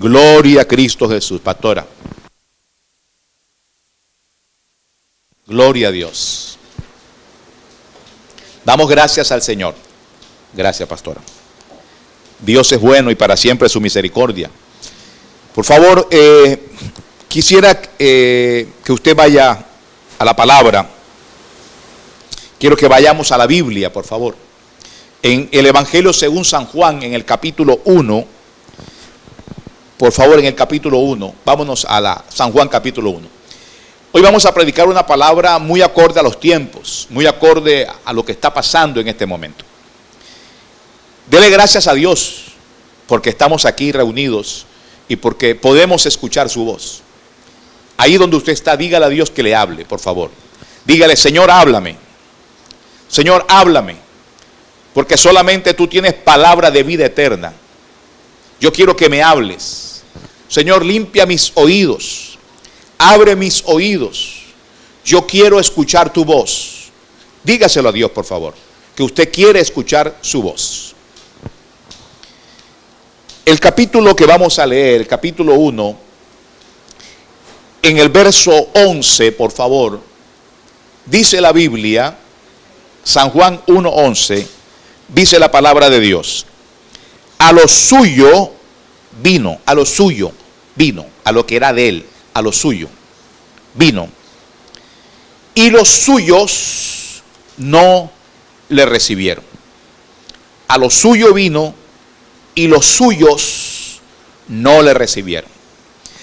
Gloria a Cristo Jesús. Pastora. Gloria a Dios. Damos gracias al Señor. Gracias, pastora. Dios es bueno y para siempre su misericordia. Por favor, quisiera que usted vaya a la palabra. Quiero que vayamos a la Biblia, por favor. En el Evangelio según San Juan, en el capítulo 1. Por favor, en el capítulo 1. Vámonos a San Juan capítulo 1. Hoy vamos a predicar una palabra muy acorde a los tiempos, muy acorde a lo que está pasando en este momento. Dele gracias a Dios porque estamos aquí reunidos y porque podemos escuchar su voz. Ahí donde usted está, dígale a Dios que le hable, por favor. Dígale, Señor, háblame. Señor, háblame. Porque solamente tú tienes palabra de vida eterna. Yo quiero que me hables. Señor, limpia mis oídos. Abre mis oídos. Yo quiero escuchar tu voz. Dígaselo a Dios, por favor, que usted quiere escuchar su voz. El capítulo que vamos a leer, el capítulo 1, en el verso 11, por favor, dice la Biblia, San Juan 1:11, dice la palabra de Dios. A lo suyo vino, a lo suyo vino, a lo que era de él. A lo suyo vino, y los suyos no le recibieron. A lo suyo vino, y los suyos no le recibieron.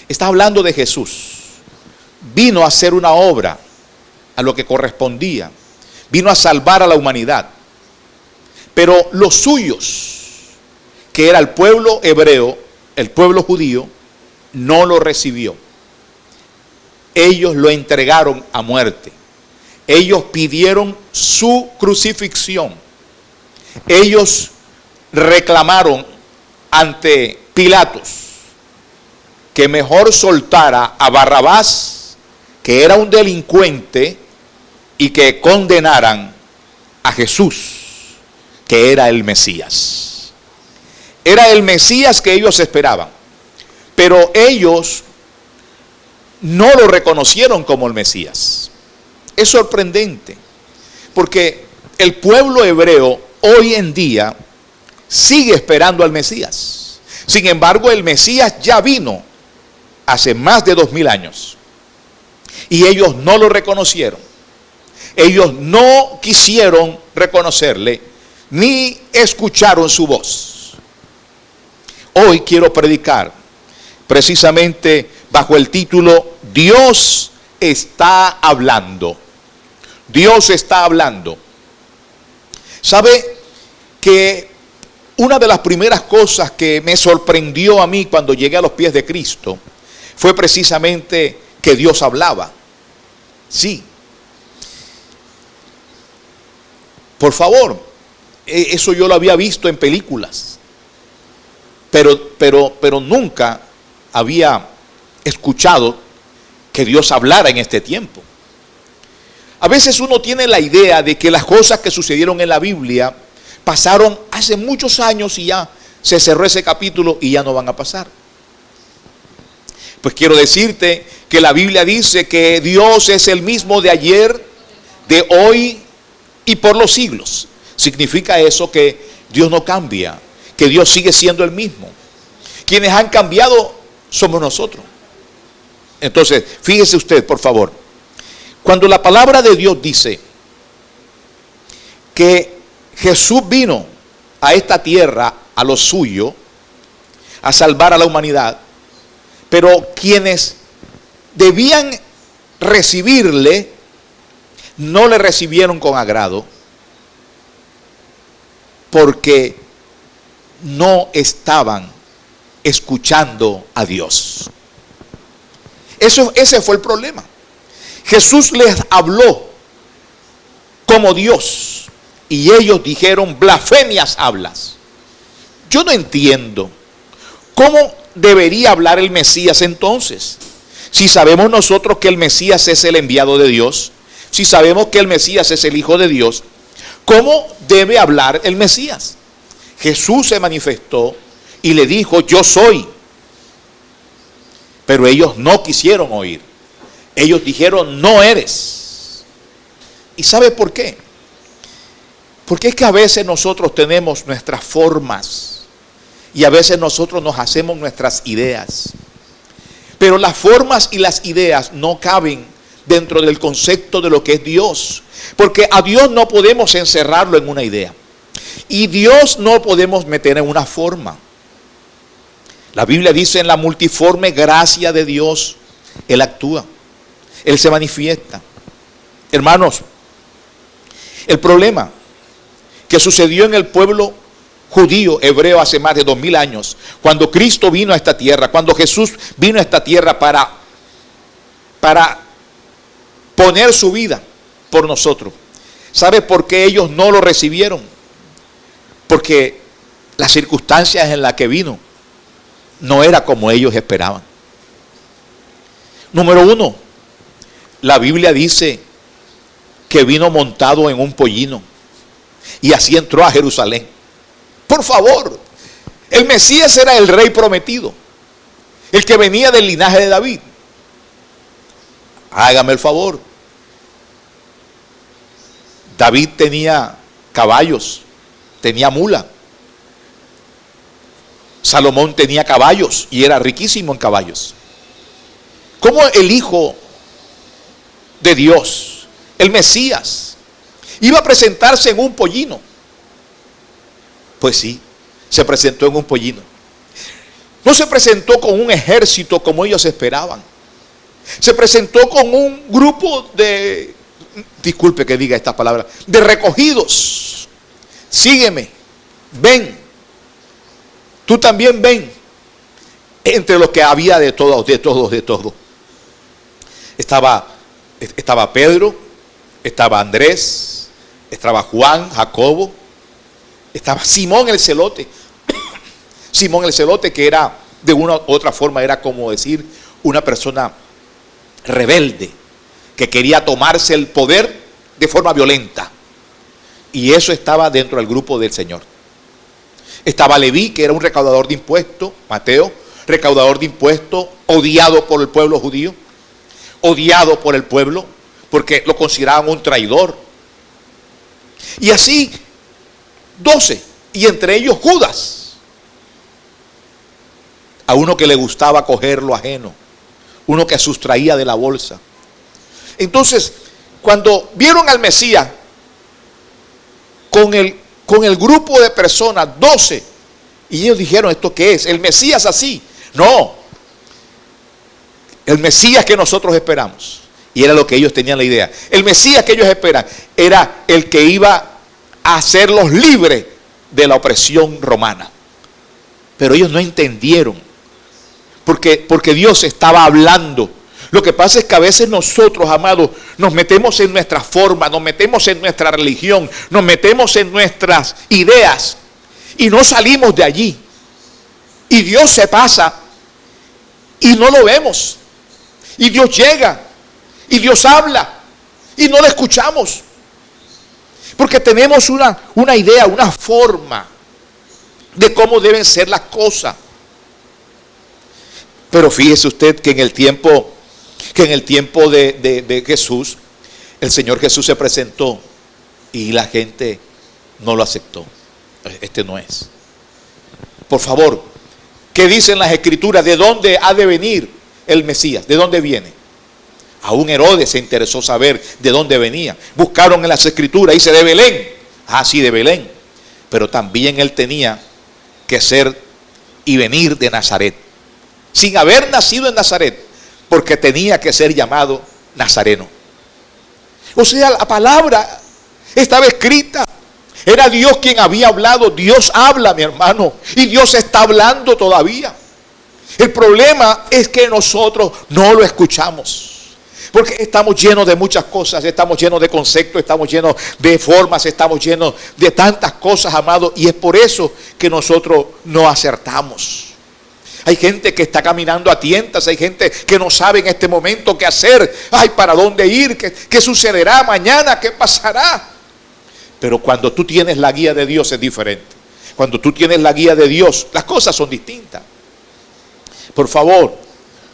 Está hablando de Jesús. Vino a hacer una obra, a lo que correspondía. Vino a salvar a la humanidad. Pero los suyos, que era el pueblo hebreo, el pueblo judío, no lo recibió. Ellos lo entregaron a muerte. Ellos pidieron su crucifixión. Ellos reclamaron ante Pilatos que mejor soltara a Barrabás, que era un delincuente, y que condenaran a Jesús, que era el Mesías. Era el Mesías que ellos esperaban. Pero ellos no lo reconocieron como el Mesías. Es sorprendente, porque el pueblo hebreo hoy en día sigue esperando al Mesías. Sin embargo, el Mesías ya vino hace más de 2000 años y ellos no lo reconocieron. Ellos no quisieron reconocerle ni escucharon su voz. Hoy quiero predicar precisamente bajo el título Dios está hablando. Dios está hablando. ¿Sabe que una de las primeras cosas que me sorprendió a mí cuando llegué a los pies de Cristo fue precisamente que Dios hablaba? Sí. Por favor, eso yo lo había visto en películas, pero nunca había escuchado que Dios hablara en este tiempo. A veces uno tiene la idea de que las cosas que sucedieron en la Biblia pasaron hace muchos años y ya se cerró ese capítulo y ya no van a pasar. Pues quiero decirte que la Biblia dice que Dios es el mismo de ayer, de hoy y por los siglos. Significa eso que Dios no cambia, que Dios sigue siendo el mismo. Quienes han cambiado somos nosotros. Entonces, fíjese usted, por favor, cuando la palabra de Dios dice que Jesús vino a esta tierra, a lo suyo, a salvar a la humanidad, pero quienes debían recibirle, no le recibieron con agrado, porque no estaban escuchando a Dios. Ese fue el problema. Jesús les habló como Dios y ellos dijeron: blasfemias hablas. Yo no entiendo cómo debería hablar el Mesías entonces. Si sabemos nosotros que el Mesías es el enviado de Dios, si sabemos que el Mesías es el Hijo de Dios, ¿cómo debe hablar el Mesías? Jesús se manifestó y le dijo: yo soy. Pero ellos no quisieron oír. Ellos dijeron, no eres. ¿Y sabe por qué? Porque es que a veces nosotros tenemos nuestras formas y a veces nosotros nos hacemos nuestras ideas. Pero las formas y las ideas no caben dentro del concepto de lo que es Dios. Porque a Dios no podemos encerrarlo en una idea. Y Dios no podemos meter en una forma. La Biblia dice, en la multiforme gracia de Dios, Él actúa. Él se manifiesta. Hermanos, el problema que sucedió en el pueblo judío, hebreo, hace más de 2000 años, cuando Cristo vino a esta tierra, cuando Jesús vino a esta tierra para poner su vida por nosotros. ¿Sabe por qué ellos no lo recibieron? Porque las circunstancias en las que vino no era como ellos esperaban. Número uno, la Biblia dice que vino montado en un pollino y así entró a Jerusalén. Por favor, el Mesías era el rey prometido, el que venía del linaje de David. Hágame el favor. David tenía caballos, tenía mula. Salomón tenía caballos y era riquísimo en caballos. ¿Cómo el Hijo de Dios, el Mesías, iba a presentarse en un pollino? Pues sí, se presentó en un pollino. No se presentó con un ejército como ellos esperaban. Se presentó con un grupo de, disculpe que diga esta palabra, de recogidos. Sígueme, ven. Tú también ven. Entre los que había de todos. Estaba Pedro, estaba Andrés, estaba Juan, Jacobo, estaba Simón el celote. Simón el celote, que era, de una u otra forma, era como decir, una persona rebelde, que quería tomarse el poder de forma violenta. Y eso estaba dentro del grupo del Señor. Estaba Leví, que era un recaudador de impuestos, Mateo, recaudador de impuestos, odiado por el pueblo judío, odiado por el pueblo, porque lo consideraban un traidor. Y así, 12, y entre ellos Judas, a uno que le gustaba coger lo ajeno, uno que sustraía de la bolsa. Entonces, cuando vieron al Mesías con el grupo de personas, 12, y ellos dijeron, ¿esto qué es? ¿El Mesías así? No, el Mesías que nosotros esperamos. Y era lo que ellos tenían la idea. El Mesías que ellos esperan era el que iba a hacerlos libres de la opresión romana. Pero ellos no entendieron, porque Dios estaba hablando. Lo que pasa es que a veces nosotros, amados, nos metemos en nuestra forma, nos metemos en nuestra religión, nos metemos en nuestras ideas y no salimos de allí. Y Dios se pasa y no lo vemos. Y Dios llega y Dios habla y no lo escuchamos. Porque tenemos una idea, una forma de cómo deben ser las cosas. Pero fíjese usted que en el tiempo de Jesús, el Señor Jesús se presentó y la gente no lo aceptó. Este no es. Por favor, ¿qué dicen las Escrituras? ¿De dónde ha de venir el Mesías? ¿De dónde viene? Aún Herodes se interesó saber de dónde venía. Buscaron en las Escrituras, dice de Belén. Ah, sí, de Belén. Pero también él tenía que ser y venir de Nazaret. Sin haber nacido en Nazaret, porque tenía que ser llamado Nazareno. O sea, la palabra estaba escrita. Era Dios quien había hablado. Dios habla, mi hermano, y Dios está hablando todavía. El problema es que nosotros no lo escuchamos. Porque estamos llenos de muchas cosas, estamos llenos de conceptos, estamos llenos de formas, estamos llenos de tantas cosas, amados, y es por eso que nosotros no acertamos. Hay gente que está caminando a tientas, hay gente que no sabe en este momento qué hacer, ay, para dónde ir, qué sucederá mañana, qué pasará. Pero cuando tú tienes la guía de Dios es diferente. Cuando tú tienes la guía de Dios, las cosas son distintas. Por favor,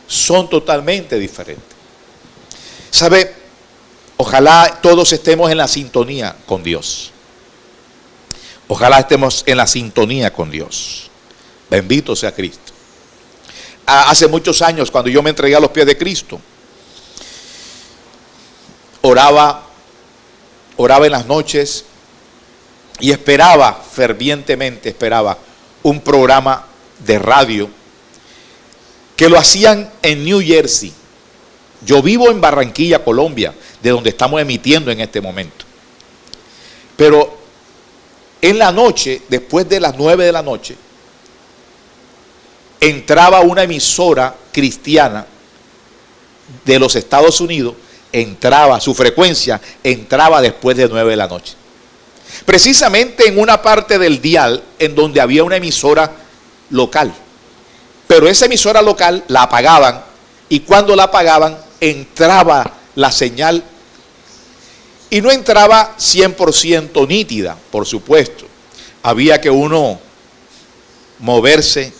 son totalmente diferentes. ¿Sabe? Ojalá todos estemos en la sintonía con Dios. Ojalá estemos en la sintonía con Dios. Bendito sea Cristo. Hace muchos años, cuando yo me entregué a los pies de Cristo, oraba en las noches y esperaba, fervientemente esperaba, un programa de radio que lo hacían en New Jersey. Yo vivo en Barranquilla, Colombia, de donde estamos emitiendo en este momento. Pero en la noche, después de las 9 de la noche, entraba una emisora cristiana de los Estados Unidos, su frecuencia entraba después de 9 de la noche. Precisamente en una parte del dial en donde había una emisora local. Pero esa emisora local la apagaban, y cuando la apagaban entraba la señal, y no entraba 100% nítida, por supuesto. Había que uno moverse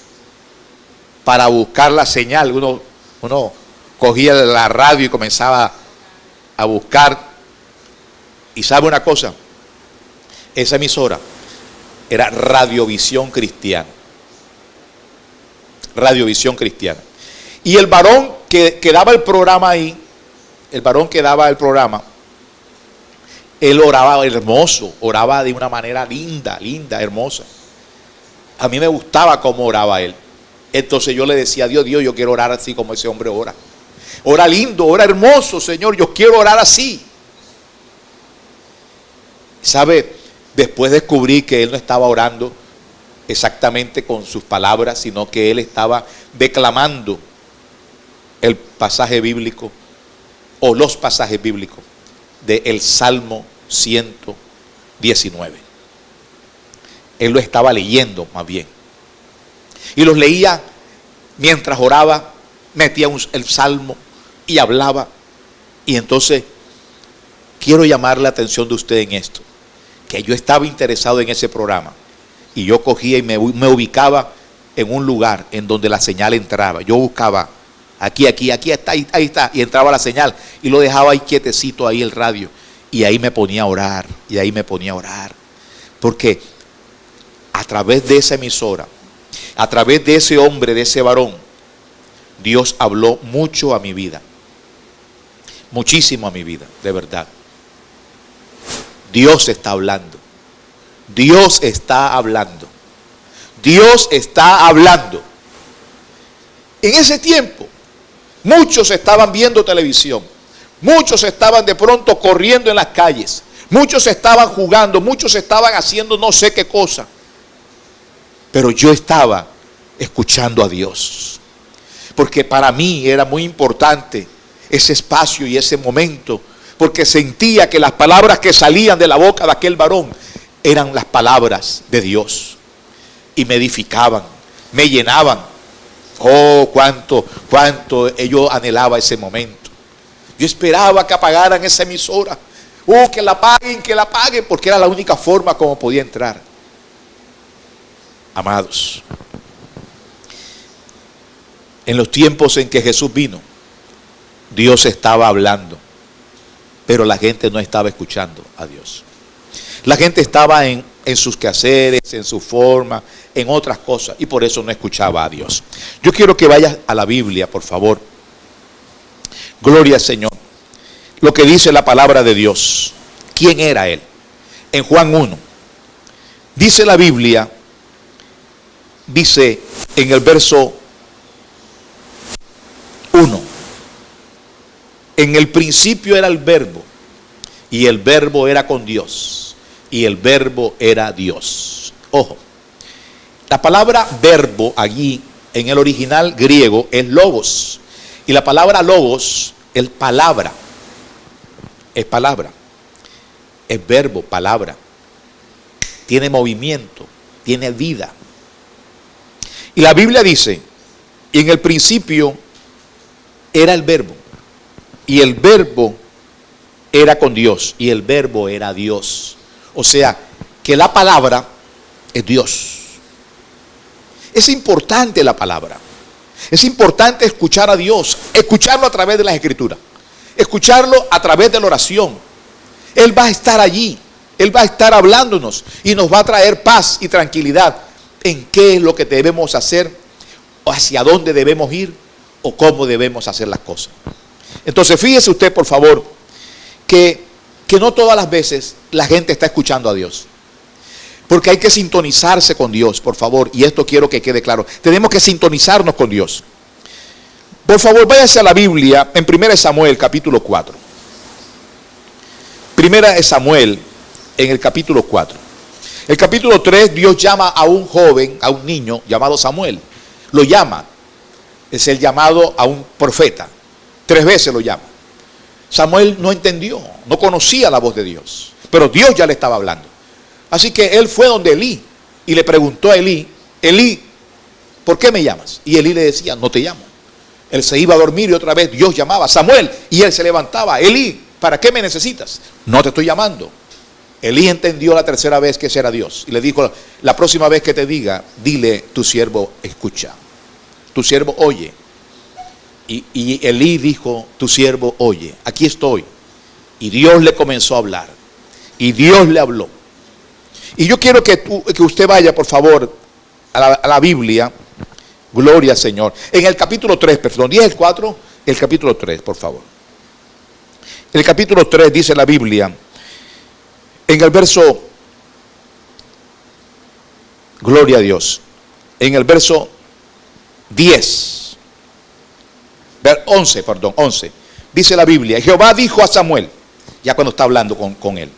para buscar la señal. Uno cogía la radio y comenzaba a buscar. Y sabe una cosa, esa emisora era Radiovisión Cristiana. Radiovisión Cristiana. Y el varón que daba el programa ahí, él oraba hermoso, oraba de una manera linda, hermosa. A mí me gustaba cómo oraba él. Entonces yo le decía a Dios, yo quiero orar así como ese hombre ora. Ora lindo, ora hermoso, Señor, yo quiero orar así. ¿Sabe? Después descubrí que él no estaba orando exactamente con sus palabras, sino que él estaba declamando el pasaje bíblico o los pasajes bíblicos del Salmo 119. Él lo estaba leyendo más bien. Y los leía mientras oraba, metía el salmo y hablaba. Y entonces quiero llamar la atención de usted en esto, que yo estaba interesado en ese programa, y yo cogía y me ubicaba en un lugar en donde la señal entraba. Yo buscaba aquí está, ahí está, y entraba la señal, y lo dejaba ahí quietecito ahí el radio, y ahí me ponía a orar, porque a través de esa emisora, a través de ese hombre, de ese varón, Dios habló mucho a mi vida, muchísimo a mi vida, de verdad. Dios está hablando. Dios está hablando. Dios está hablando. En ese tiempo, muchos estaban viendo televisión. Muchos estaban de pronto corriendo en las calles. Muchos estaban jugando. Muchos estaban haciendo no sé qué cosa. Pero yo estaba escuchando a Dios. Porque para mí era muy importante ese espacio y ese momento, porque sentía que las palabras que salían de la boca de aquel varón eran las palabras de Dios, y me edificaban, me llenaban. Oh, cuánto yo anhelaba ese momento. Yo esperaba que apagaran esa emisora. Oh, que la apaguen, porque era la única forma como podía entrar. Amados, en los tiempos en que Jesús vino, Dios estaba hablando, pero la gente no estaba escuchando a Dios. La gente estaba en sus quehaceres, en su forma, en otras cosas, y por eso no escuchaba a Dios. Yo quiero que vayas a la Biblia, por favor. Gloria al Señor. Lo que dice la palabra de Dios. ¿Quién era Él? En Juan 1. Dice la Biblia, dice en el verso 1. En el principio era el Verbo, y el Verbo era con Dios, y el Verbo era Dios. Ojo, la palabra verbo allí en el original griego es logos, y la palabra logos es palabra, es verbo, palabra, tiene movimiento, tiene vida. Y la Biblia dice, y en el principio era el Verbo, y el Verbo era con Dios, y el Verbo era Dios. O sea, que la palabra es Dios. Es importante la palabra. Es importante escuchar a Dios, escucharlo a través de las Escrituras, escucharlo a través de la oración. Él va a estar allí, Él va a estar hablándonos y nos va a traer paz y tranquilidad en qué es lo que debemos hacer, o hacia dónde debemos ir, o cómo debemos hacer las cosas. Entonces fíjese usted, por favor, que no todas las veces la gente está escuchando a Dios. Porque hay que sintonizarse con Dios, por favor, y esto quiero que quede claro. Tenemos que sintonizarnos con Dios. Por favor, váyase a la Biblia en 1 Samuel, capítulo 4. 1 Samuel, en el capítulo 4. El capítulo 3, Dios llama a un joven, a un niño llamado Samuel. Lo llama. Es el llamado a un profeta. 3 veces lo llama. Samuel no entendió, no conocía la voz de Dios, pero Dios ya le estaba hablando. Así que él fue donde Elí y le preguntó a Elí, Elí, ¿por qué me llamas? Y Elí le decía, no te llamo. Él se iba a dormir y otra vez Dios llamaba, Samuel, y él se levantaba, Elí, ¿para qué me necesitas? No te estoy llamando. Elí entendió la tercera vez que ese era Dios y le dijo, la próxima vez que te diga, dile, tu siervo escucha, tu siervo oye. Y Elí dijo, tu siervo oye, aquí estoy. Y Dios le comenzó a hablar. Y Dios le habló. Y yo quiero que usted vaya, por favor, a la Biblia. Gloria al Señor. En el capítulo 3, perdón, 10 el 4, el capítulo 3, por favor. En el capítulo 3 dice la Biblia, en el verso, gloria a Dios, en el verso 10. 11, dice la Biblia, Jehová dijo a Samuel, ya cuando está hablando con él,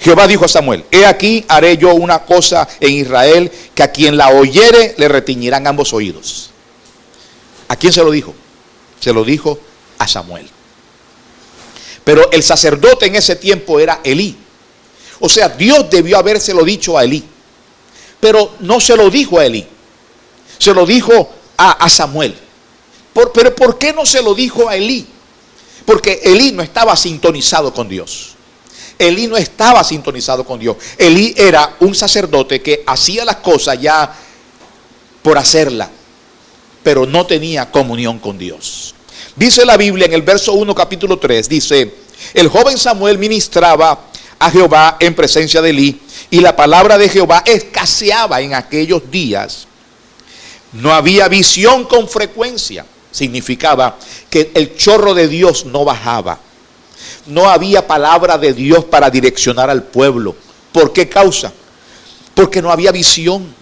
Jehová dijo a Samuel, he aquí haré yo una cosa en Israel, que a quien la oyere le retiñirán ambos oídos. ¿A quién se lo dijo? Se lo dijo a Samuel. Pero el sacerdote en ese tiempo era Elí. O sea, Dios debió habérselo dicho a Elí, pero no se lo dijo a Elí, se lo dijo a Samuel. Pero ¿por qué no se lo dijo a Elí? Porque Elí no estaba sintonizado con Dios. Elí no estaba sintonizado con Dios. Elí era un sacerdote que hacía las cosas ya por hacerla, pero no tenía comunión con Dios. Dice la Biblia en el verso 1, capítulo 3, dice, el joven Samuel ministraba a Jehová en presencia de Elí, y la palabra de Jehová escaseaba en aquellos días. No había visión con frecuencia. Significaba que el chorro de Dios no bajaba. No había palabra de Dios para direccionar al pueblo. ¿Por qué causa? Porque no había visión.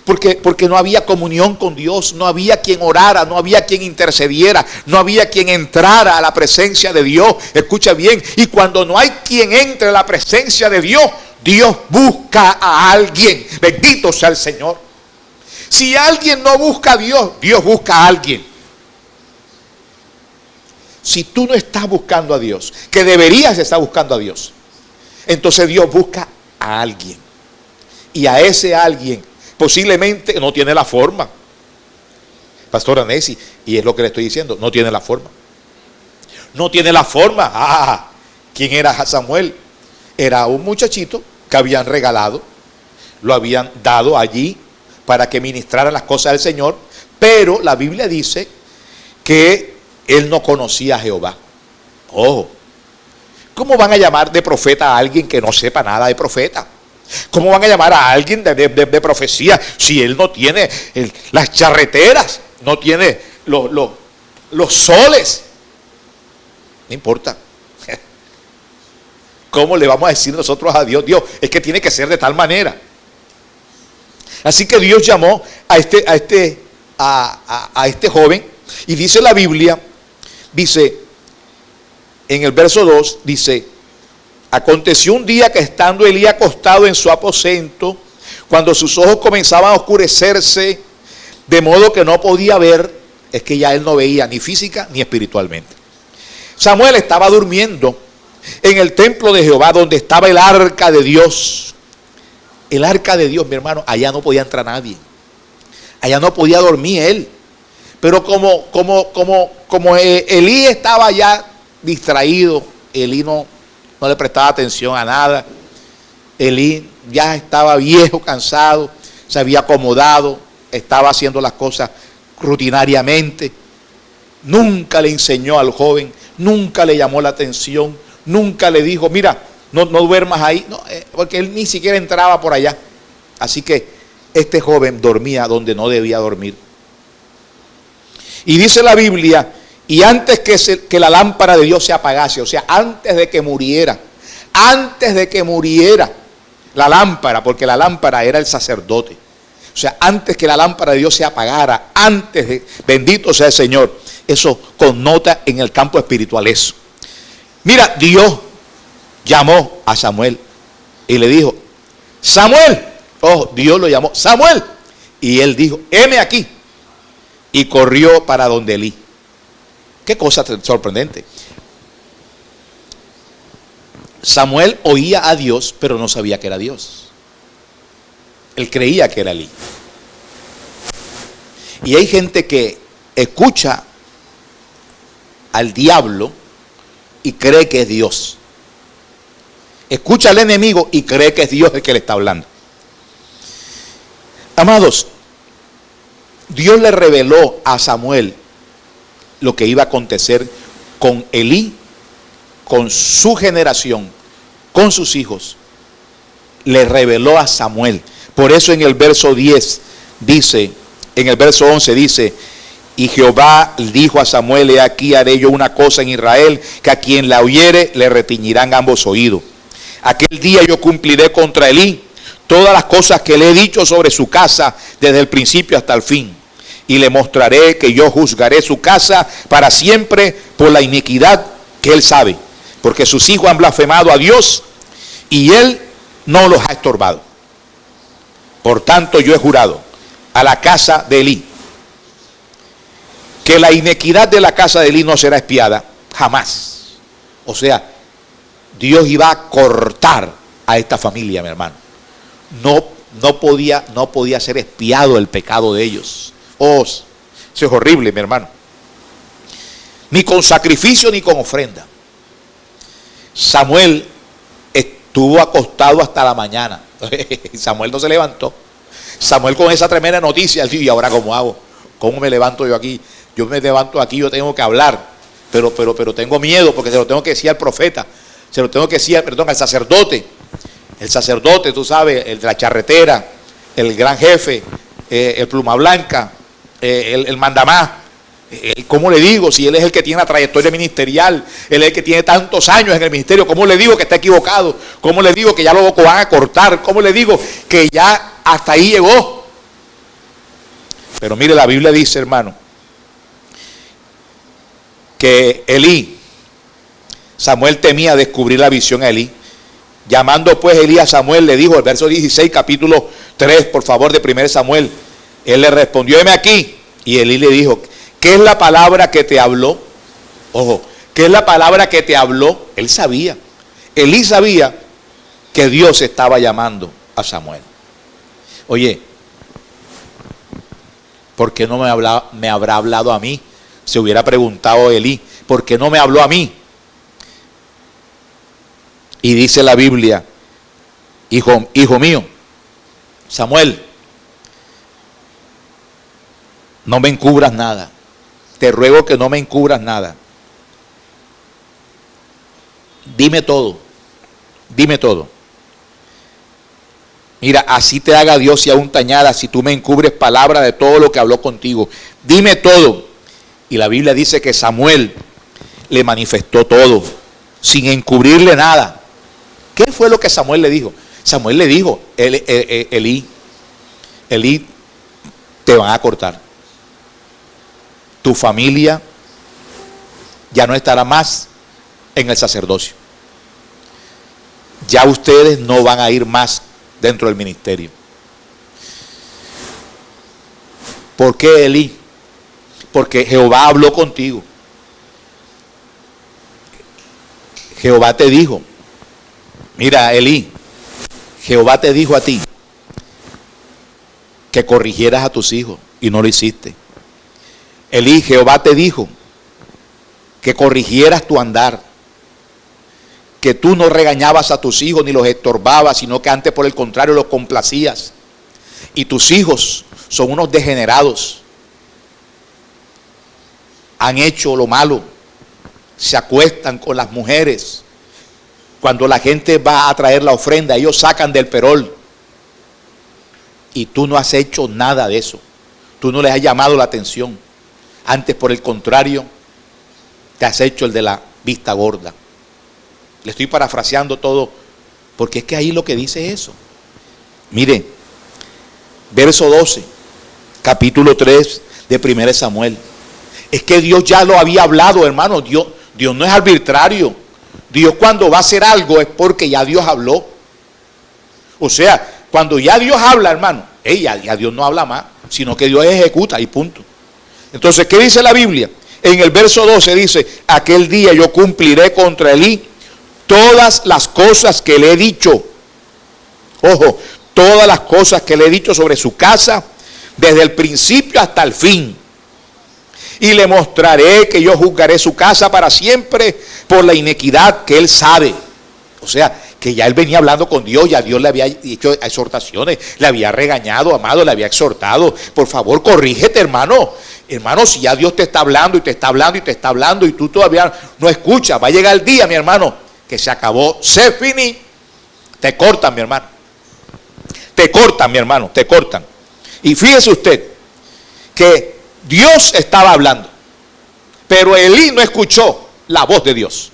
Porque no había comunión con Dios. No había quien orara, no había quien intercediera, no había quien entrara a la presencia de Dios. Escucha bien, y cuando no hay quien entre a la presencia de Dios, Dios busca a alguien. Bendito sea el Señor. Si alguien no busca a Dios, Dios busca a alguien. Si tú no estás buscando a Dios, que deberías estar buscando a Dios, entonces Dios busca a alguien. Y a ese alguien posiblemente no tiene la forma. Pastora Nessie, y es lo que le estoy diciendo, no tiene la forma. No tiene la forma. ¿Quién era Samuel? Era un muchachito que habían regalado, lo habían dado allí para que ministrara las cosas del Señor, pero la Biblia dice que él no conocía a Jehová. Ojo, ¿cómo van a llamar de profeta a alguien que no sepa nada de profeta? ¿Cómo van a llamar a alguien de profecía si él no tiene las charreteras, no tiene los soles? No importa. ¿Cómo le vamos a decir nosotros a Dios? Dios, es que tiene que ser de tal manera. Así que Dios llamó a este joven, y dice la Biblia, dice en el verso 2, dice, aconteció un día que estando Elí acostado en su aposento, cuando sus ojos comenzaban a oscurecerse, de modo que no podía ver, es que ya él no veía ni física ni espiritualmente. Samuel estaba durmiendo en el templo de Jehová, donde estaba el arca de Dios. El arca de Dios, mi hermano, allá no podía entrar nadie. Allá no podía dormir él. Pero como Elí estaba ya distraído, Elí no le prestaba atención a nada. Elí ya estaba viejo, cansado, se había acomodado, estaba haciendo las cosas rutinariamente. Nunca le enseñó al joven, nunca le llamó la atención, nunca le dijo, mira, no duermas ahí, no, porque él ni siquiera entraba por allá. Así que este joven dormía donde no debía dormir. Y dice la Biblia, y antes que la lámpara de Dios se apagase, o sea, antes de que muriera la lámpara, porque la lámpara era el sacerdote. O sea, antes que la lámpara de Dios se apagara, bendito sea el Señor. Eso connota en el campo espiritual eso. Mira, Dios llamó a Samuel y le dijo, Samuel. Oh, Dios lo llamó, Samuel. Y él dijo, heme aquí. Y corrió para donde Elí. Qué cosa sorprendente. Samuel oía a Dios, pero no sabía que era Dios. Él creía que era Elí. Y hay gente que escucha al diablo y cree que es Dios. Escucha al enemigo y cree que es Dios el que le está hablando. Amados, Dios le reveló a Samuel lo que iba a acontecer con Elí, con su generación, con sus hijos. Le reveló a Samuel. Por eso en el verso 10 dice, en el verso 11 dice, y Jehová dijo a Samuel, he aquí haré yo una cosa en Israel, que a quien la oyere le retiñirán ambos oídos. Aquel día yo cumpliré contra Elí todas las cosas que le he dicho sobre su casa desde el principio hasta el fin. Y le mostraré que yo juzgaré su casa para siempre por la iniquidad que él sabe. Porque sus hijos han blasfemado a Dios y él no los ha estorbado. Por tanto yo he jurado a la casa de Elí que la iniquidad de la casa de Elí no será expiada jamás. O sea, Dios iba a cortar a esta familia, mi hermano. No podía ser expiado el pecado de ellos. Oh, eso es horrible, mi hermano. Ni con sacrificio ni con ofrenda. Samuel estuvo acostado hasta la mañana. Samuel no se levantó. Samuel con esa tremenda noticia, él dijo, ¿y ahora cómo hago? ¿Cómo me levanto yo aquí? Yo me levanto aquí, yo tengo que hablar, pero tengo miedo porque se lo tengo que decir al profeta, se lo tengo que decir, al sacerdote. El sacerdote, tú sabes, el de la charretera, el gran jefe, el pluma blanca, el mandamás. ¿Cómo le digo? Si él es el que tiene la trayectoria ministerial, él es el que tiene tantos años en el ministerio, ¿cómo le digo que está equivocado? ¿Cómo le digo que ya lo van a cortar? ¿Cómo le digo que ya hasta ahí llegó? Pero mire, la Biblia dice, hermano, que Elí, Samuel temía descubrir la visión a Elí. Llamando pues Elí a Samuel, le dijo, el verso 16, capítulo 3, por favor, de 1 Samuel. Él le respondió, heme aquí. Y Elí le dijo, ¿qué es la palabra que te habló? Ojo, ¿qué es la palabra que te habló? Él sabía. Elí sabía que Dios estaba llamando a Samuel. Oye, ¿por qué no me habrá hablado a mí? Se hubiera preguntado Elí, ¿por qué no me habló a mí? Y dice la Biblia, hijo mío, Samuel, no me encubras nada. Te ruego que no me encubras nada. Dime todo. Dime todo. Mira, así te haga Dios y aún te añada si tú me encubres palabra de todo lo que habló contigo. Dime todo. Y la Biblia dice que Samuel le manifestó todo, sin encubrirle nada. ¿Qué fue lo que Samuel le dijo? Samuel le dijo, Elí, te van a cortar. Tu familia ya no estará más en el sacerdocio. Ya ustedes no van a ir más dentro del ministerio. ¿Por qué, Elí? Porque Jehová habló contigo. Jehová te dijo, mira, Elí, Jehová te dijo a ti que corrigieras a tus hijos y no lo hiciste. Elí, Jehová te dijo que corrigieras tu andar, que tú no regañabas a tus hijos ni los estorbabas, sino que antes por el contrario los complacías. Y tus hijos son unos degenerados. han hecho lo malo, se acuestan con las mujeres. Cuando la gente va a traer la ofrenda, ellos sacan del perol. Y tú no has hecho nada de eso. Tú no les has llamado la atención. Antes, por el contrario, te has hecho el de la vista gorda. Le estoy parafraseando todo, porque es que ahí lo que dice es eso. Mire, verso 12, capítulo 3 de 1 Samuel. Es que Dios ya lo había hablado, hermano. Dios no es arbitrario. Dios cuando va a hacer algo es porque ya Dios habló. O sea, cuando ya Dios habla, hermano, ya Dios no habla más, sino que Dios ejecuta y punto. Entonces, ¿qué dice la Biblia? En el verso 12 dice, aquel día yo cumpliré contra Elí todas las cosas que le he dicho. Ojo, todas las cosas que le he dicho sobre su casa, desde el principio hasta el fin. Y le mostraré que yo juzgaré su casa para siempre por la iniquidad que él sabe. O sea, que ya él venía hablando con Dios, ya Dios le había hecho exhortaciones, le había regañado, amado, le había exhortado. Por favor, corrígete, hermano. Hermano, si ya Dios te está hablando y te está hablando y te está hablando y tú todavía no escuchas, va a llegar el día, mi hermano, que se acabó, se finí. Te cortan, mi hermano. Te cortan, mi hermano, te cortan. Y fíjese usted que Dios estaba hablando, pero Elí no escuchó la voz de Dios.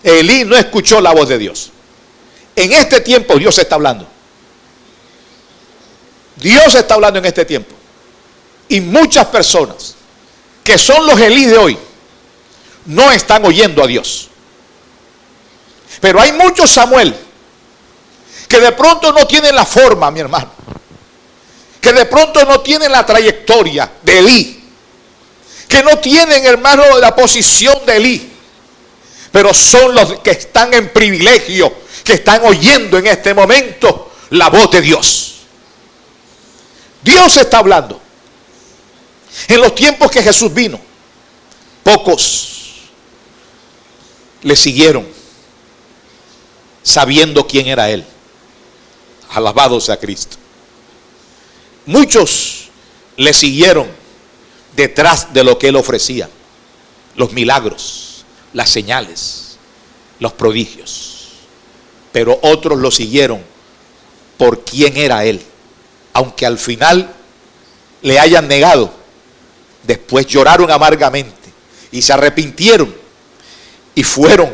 Elí no escuchó la voz de Dios. En este tiempo Dios está hablando. Dios está hablando en este tiempo. Y muchas personas que son los Elí de hoy no están oyendo a Dios. Pero hay muchos Samuel que de pronto no tienen la forma, mi hermano, que de pronto no tienen la trayectoria de Elí, que no tienen, hermano, la posición de Elí, pero son los que están en privilegio, que están oyendo en este momento la voz de Dios. Dios está hablando. En los tiempos que Jesús vino, pocos le siguieron sabiendo quién era Él. Alabado sea Cristo. Muchos le siguieron detrás de lo que Él ofrecía. Los milagros, las señales, los prodigios. Pero otros lo siguieron por quién era Él. Aunque al final le hayan negado, después lloraron amargamente y se arrepintieron. Y fueron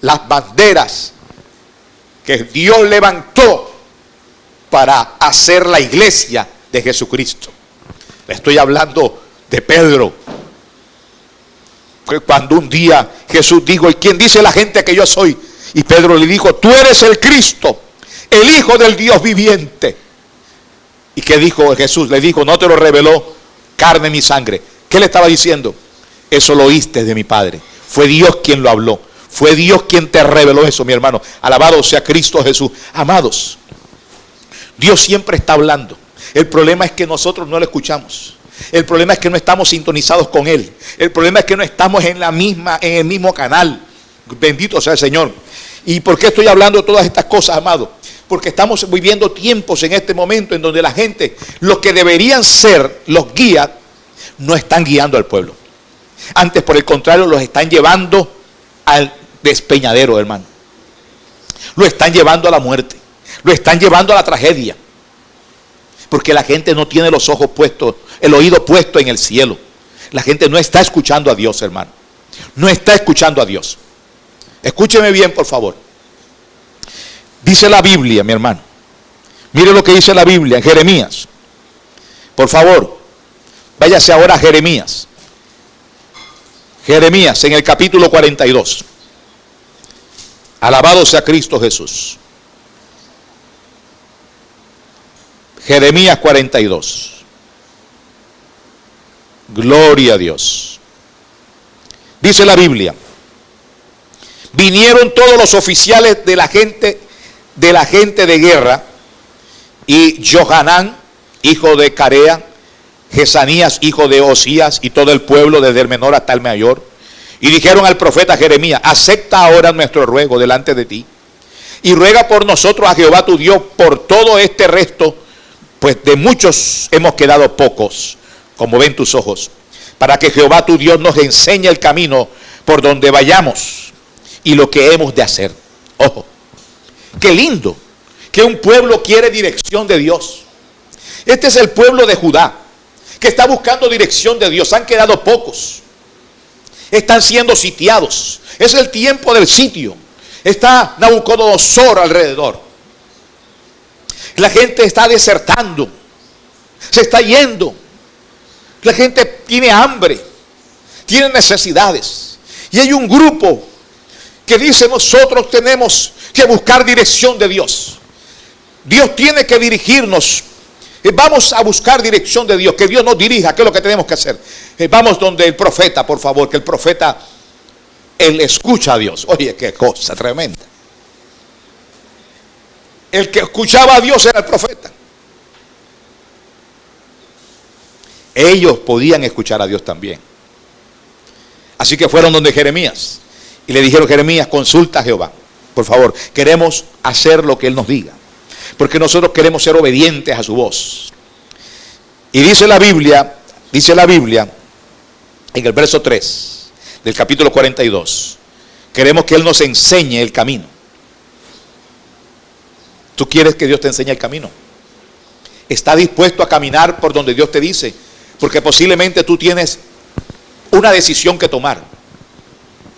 las banderas que Dios levantó para hacer la iglesia de Jesucristo. Le estoy hablando de Pedro. Cuando un día Jesús dijo, ¿y quién dice la gente que yo soy? Y Pedro le dijo, tú eres el Cristo, el Hijo del Dios viviente. ¿Y qué dijo Jesús? Le dijo, no te lo reveló carne ni sangre. ¿Qué le estaba diciendo? Eso lo oíste de mi Padre. Fue Dios quien lo habló. Fue Dios quien te reveló eso, mi hermano. Alabado sea Cristo Jesús. Amados, Dios siempre está hablando. El problema es que nosotros no lo escuchamos. El problema es que no estamos sintonizados con Él. El problema es que no estamos en el mismo canal. Bendito sea el Señor. ¿Y por qué estoy hablando de todas estas cosas, amado? Porque estamos viviendo tiempos en este momento en donde la gente, los que deberían ser los guías, no están guiando al pueblo. Antes, por el contrario, los están llevando al despeñadero, hermano. Lo están llevando a la muerte. Lo están llevando a la tragedia. Porque la gente no tiene los ojos puestos, el oído puesto en el cielo. La gente no está escuchando a Dios, hermano. No está escuchando a Dios. Escúcheme bien, por favor. Dice la Biblia, mi hermano. Mire lo que dice la Biblia en Jeremías. Por favor, váyase ahora a Jeremías. Jeremías en el capítulo 42. Alabado sea Cristo Jesús. Jeremías 42. Gloria a Dios. Dice la Biblia. Vinieron todos los oficiales de la gente de guerra, y Johanán, hijo de Carea, Jesanías, hijo de Osías, y todo el pueblo, desde el menor hasta el mayor, y dijeron al profeta Jeremías, acepta ahora nuestro ruego delante de ti, y ruega por nosotros a Jehová tu Dios por todo este resto, pues de muchos hemos quedado pocos, como ven tus ojos. para que Jehová tu Dios nos enseñe el camino por donde vayamos y lo que hemos de hacer. Ojo, qué lindo que un pueblo quiere dirección de Dios. Este es el pueblo de Judá, que está buscando dirección de Dios. Han quedado pocos, están siendo sitiados. Es el tiempo del sitio. Está Nabucodonosor alrededor. La gente está desertando, se está yendo. La gente tiene hambre, tiene necesidades. Y hay un grupo que dice: nosotros tenemos que buscar dirección de Dios. Dios tiene que dirigirnos. Vamos a buscar dirección de Dios, que Dios nos dirija. ¿Qué es lo que tenemos que hacer? Vamos donde el profeta, por favor, que el profeta, él escucha a Dios. Oye, qué cosa tremenda. El que escuchaba a Dios era el profeta. Ellos podían escuchar a Dios también. Así que fueron donde Jeremías y le dijeron: Jeremías, consulta a Jehová, por favor, queremos hacer lo que Él nos diga, porque nosotros queremos ser obedientes a su voz. Y dice la Biblia en el verso 3 del capítulo 42, queremos que Él nos enseñe el camino. ¿Tú quieres que Dios te enseñe el camino? ¿Estás dispuesto a caminar por donde Dios te dice? Porque posiblemente tú tienes una decisión que tomar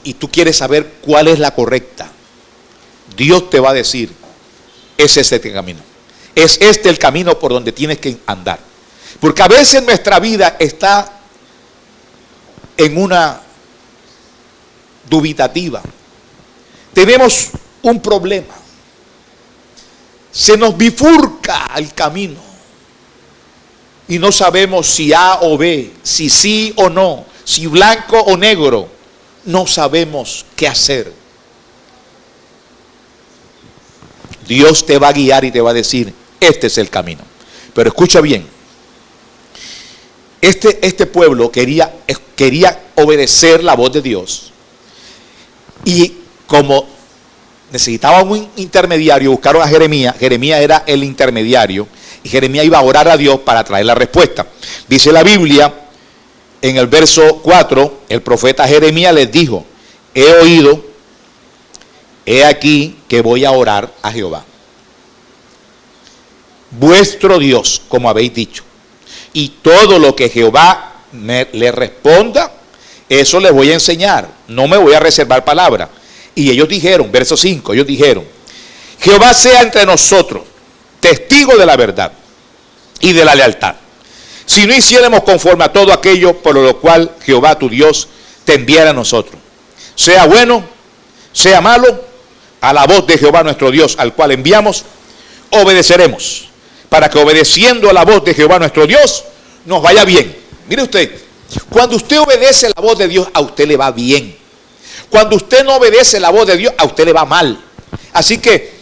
y tú quieres saber cuál es la correcta. Dios te va a decir: es este el camino, es este el camino por donde tienes que andar. Porque a veces nuestra vida está en una dubitativa. Tenemos un problema, se nos bifurca el camino y no sabemos si A o B, si sí o no, si blanco o negro. No sabemos qué hacer. Dios te va a guiar y te va a decir: este es el camino. Pero escucha bien, este pueblo quería obedecer la voz de Dios, y como necesitaban un intermediario, buscaron a Jeremías. Jeremías era el intermediario, y Jeremías iba a orar a Dios para traer la respuesta. Dice la Biblia en el verso 4, el profeta Jeremías les dijo: he oído, he aquí que voy a orar a Jehová vuestro Dios, como habéis dicho, y todo lo que Jehová le responda, eso les voy a enseñar, no me voy a reservar palabra. Y ellos dijeron, verso 5, ellos dijeron: Jehová sea entre nosotros testigo de la verdad y de la lealtad, si no hiciéramos conforme a todo aquello por lo cual Jehová tu Dios te enviara a nosotros, sea bueno, sea malo, a la voz de Jehová nuestro Dios, al cual enviamos, obedeceremos, para que obedeciendo a la voz de Jehová nuestro Dios nos vaya bien. Mire usted, cuando usted obedece la voz de Dios, a usted le va bien. Cuando usted no obedece la voz de Dios, a usted le va mal. Así que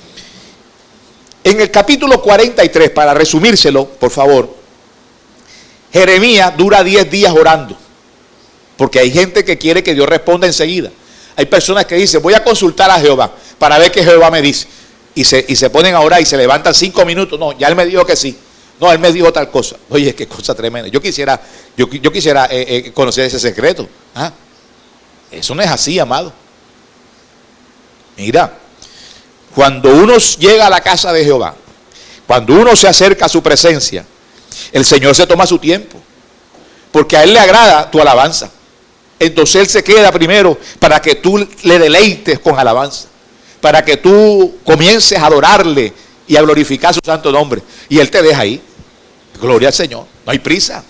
en el capítulo 43, para resumírselo, por favor, Jeremías dura 10 días orando, porque hay gente que quiere que Dios responda enseguida. Hay personas que dicen: voy a consultar a Jehová para ver qué Jehová me dice, y se ponen a orar y se levantan 5 minutos. No, ya Él me dijo que sí. No, Él me dijo tal cosa. Oye, qué cosa tremenda. Yo quisiera conocer ese secreto. ¿Ah? Eso no es así, amado. Mira, cuando uno llega a la casa de Jehová, cuando uno se acerca a su presencia, el Señor se toma su tiempo, porque a Él le agrada tu alabanza. Entonces Él se queda primero para que tú le deleites con alabanza, para que tú comiences a adorarle y a glorificar su santo nombre, y Él te deja ahí. Gloria al Señor, no hay prisa.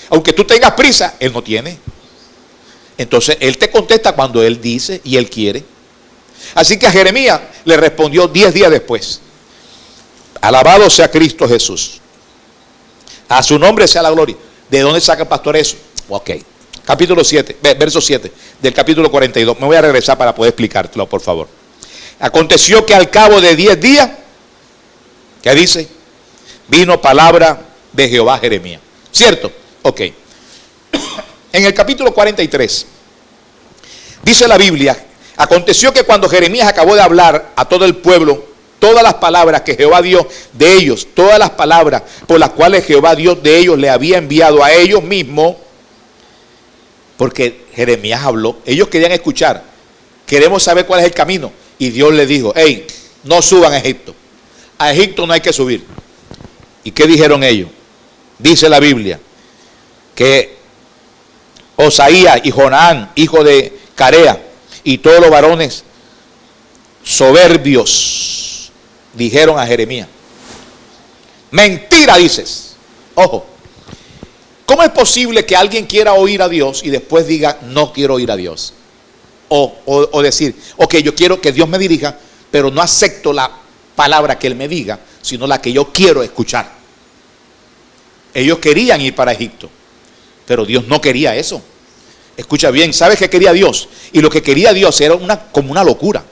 Aunque tú tengas prisa, Él no tiene. Entonces Él te contesta cuando Él dice y Él quiere. Así que a Jeremías le respondió 10 días después: alabado sea Cristo Jesús, a su nombre sea la gloria. ¿De dónde saca el pastor eso? Ok, capítulo 7, verso 7 del capítulo 42. Me voy a regresar para poder explicártelo, por favor. Aconteció que al cabo de 10 días, ¿qué dice? Vino palabra de Jehová a Jeremías. ¿Cierto? Ok. En el capítulo 43, dice la Biblia: aconteció que cuando Jeremías acabó de hablar a todo el pueblo todas las palabras que Jehová Dios de ellos, todas las palabras por las cuales Jehová Dios de ellos le había enviado a ellos mismos, Porque Jeremías habló, ellos querían escuchar, queremos saber cuál es el camino. Y Dios les dijo, hey, no suban a Egipto no hay que subir. ¿Y qué dijeron ellos? Dice la Biblia que Osaías y Jonán, hijo de Carea, y todos los varones soberbios dijeron a Jeremías, mentira dices. Ojo, ¿cómo es posible que alguien quiera oír a Dios y después diga no quiero oír a Dios? O decir, ok, yo quiero que Dios me dirija, pero no acepto la palabra que Él me diga, sino la que yo quiero escuchar. Ellos querían ir para Egipto, pero Dios no quería eso. Escucha bien, ¿sabes qué quería Dios? Y lo que quería Dios era como una locura.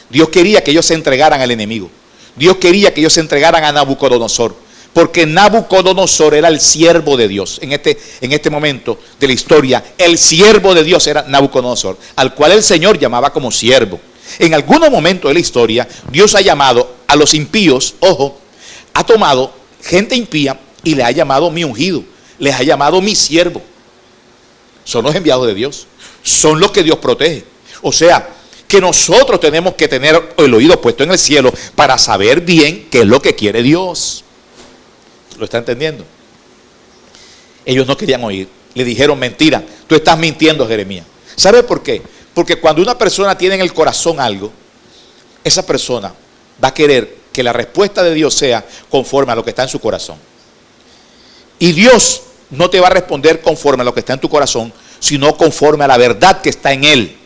Dios quería que ellos se entregaran al enemigo. Dios quería que ellos se entregaran a Nabucodonosor, porque Nabucodonosor era el siervo de Dios. En este momento de la historia, el siervo de Dios era Nabucodonosor, al cual el Señor llamaba como siervo. En algunos momentos de la historia, Dios ha llamado a los impíos, ojo, ha tomado gente impía y le ha llamado mi ungido, les ha llamado mi siervo. Son los enviados de Dios, son los que Dios protege. O sea, que nosotros tenemos que tener el oído puesto en el cielo para saber bien qué es lo que quiere Dios. ¿Lo está entendiendo? Ellos no querían oír, le dijeron mentira, tú estás mintiendo, Jeremías. ¿Sabe por qué? Porque cuando una persona tiene en el corazón algo, esa persona va a querer que la respuesta de Dios sea conforme a lo que está en su corazón. Y Dios no te va a responder conforme a lo que está en tu corazón, sino conforme a la verdad que está en Él.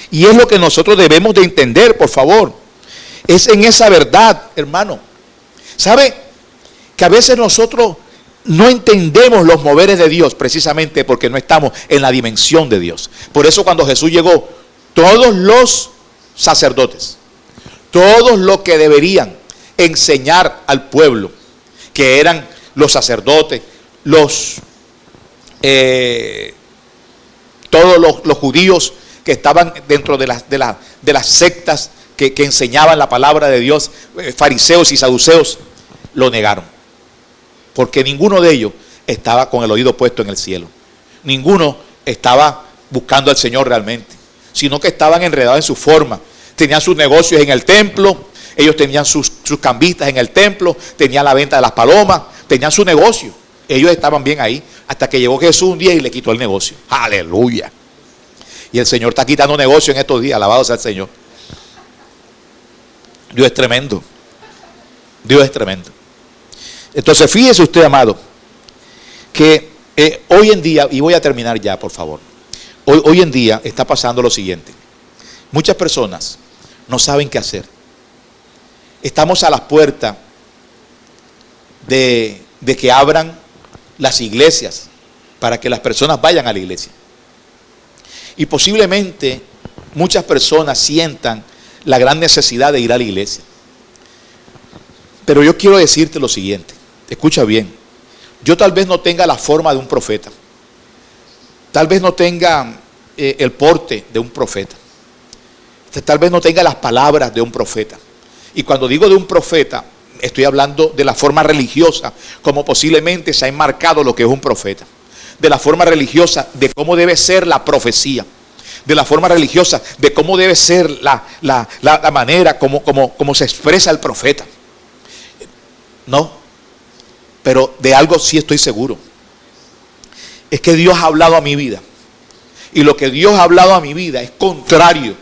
Y es lo que nosotros debemos de entender, por favor. Es en esa verdad, hermano. ¿Sabe? Que a veces nosotros no entendemos los moveres de Dios precisamente porque no estamos en la dimensión de Dios. Por eso cuando Jesús llegó, todos los sacerdotes, todos los que deberían enseñar al pueblo, que eran los sacerdotes, todos los judíos que estaban dentro de las sectas que enseñaban la palabra de Dios, fariseos y saduceos, lo negaron. Porque ninguno de ellos estaba con el oído puesto en el cielo. Ninguno estaba buscando al Señor realmente, sino que estaban enredados en su forma. Tenían sus negocios en el templo, ellos tenían sus cambistas en el templo, tenían la venta de las palomas, tenían su negocio. Ellos estaban bien ahí, hasta que llegó Jesús un día y le quitó el negocio. ¡Aleluya! Y el Señor está quitando negocio en estos días, alabado sea el Señor. Dios es tremendo. Dios es tremendo. Entonces fíjese usted, amado, que hoy en día, y voy a terminar ya, por favor. Hoy en día está pasando lo siguiente. Muchas personas no saben qué hacer. Estamos a las puertas de que abran las iglesias para que las personas vayan a la iglesia. Y posiblemente muchas personas sientan la gran necesidad de ir a la iglesia. Pero yo quiero decirte lo siguiente. Escucha bien, yo tal vez no tenga la forma de un profeta, tal vez no tenga el porte de un profeta, tal vez no tenga las palabras de un profeta. Y cuando digo de un profeta, estoy hablando de la forma religiosa, como posiblemente se ha enmarcado lo que es un profeta, de la forma religiosa, de cómo debe ser la profecía, de la forma religiosa, de cómo debe ser la manera como se expresa el profeta. No. Pero de algo sí estoy seguro. Es que Dios ha hablado a mi vida. Y lo que Dios ha hablado a mi vida es contrario,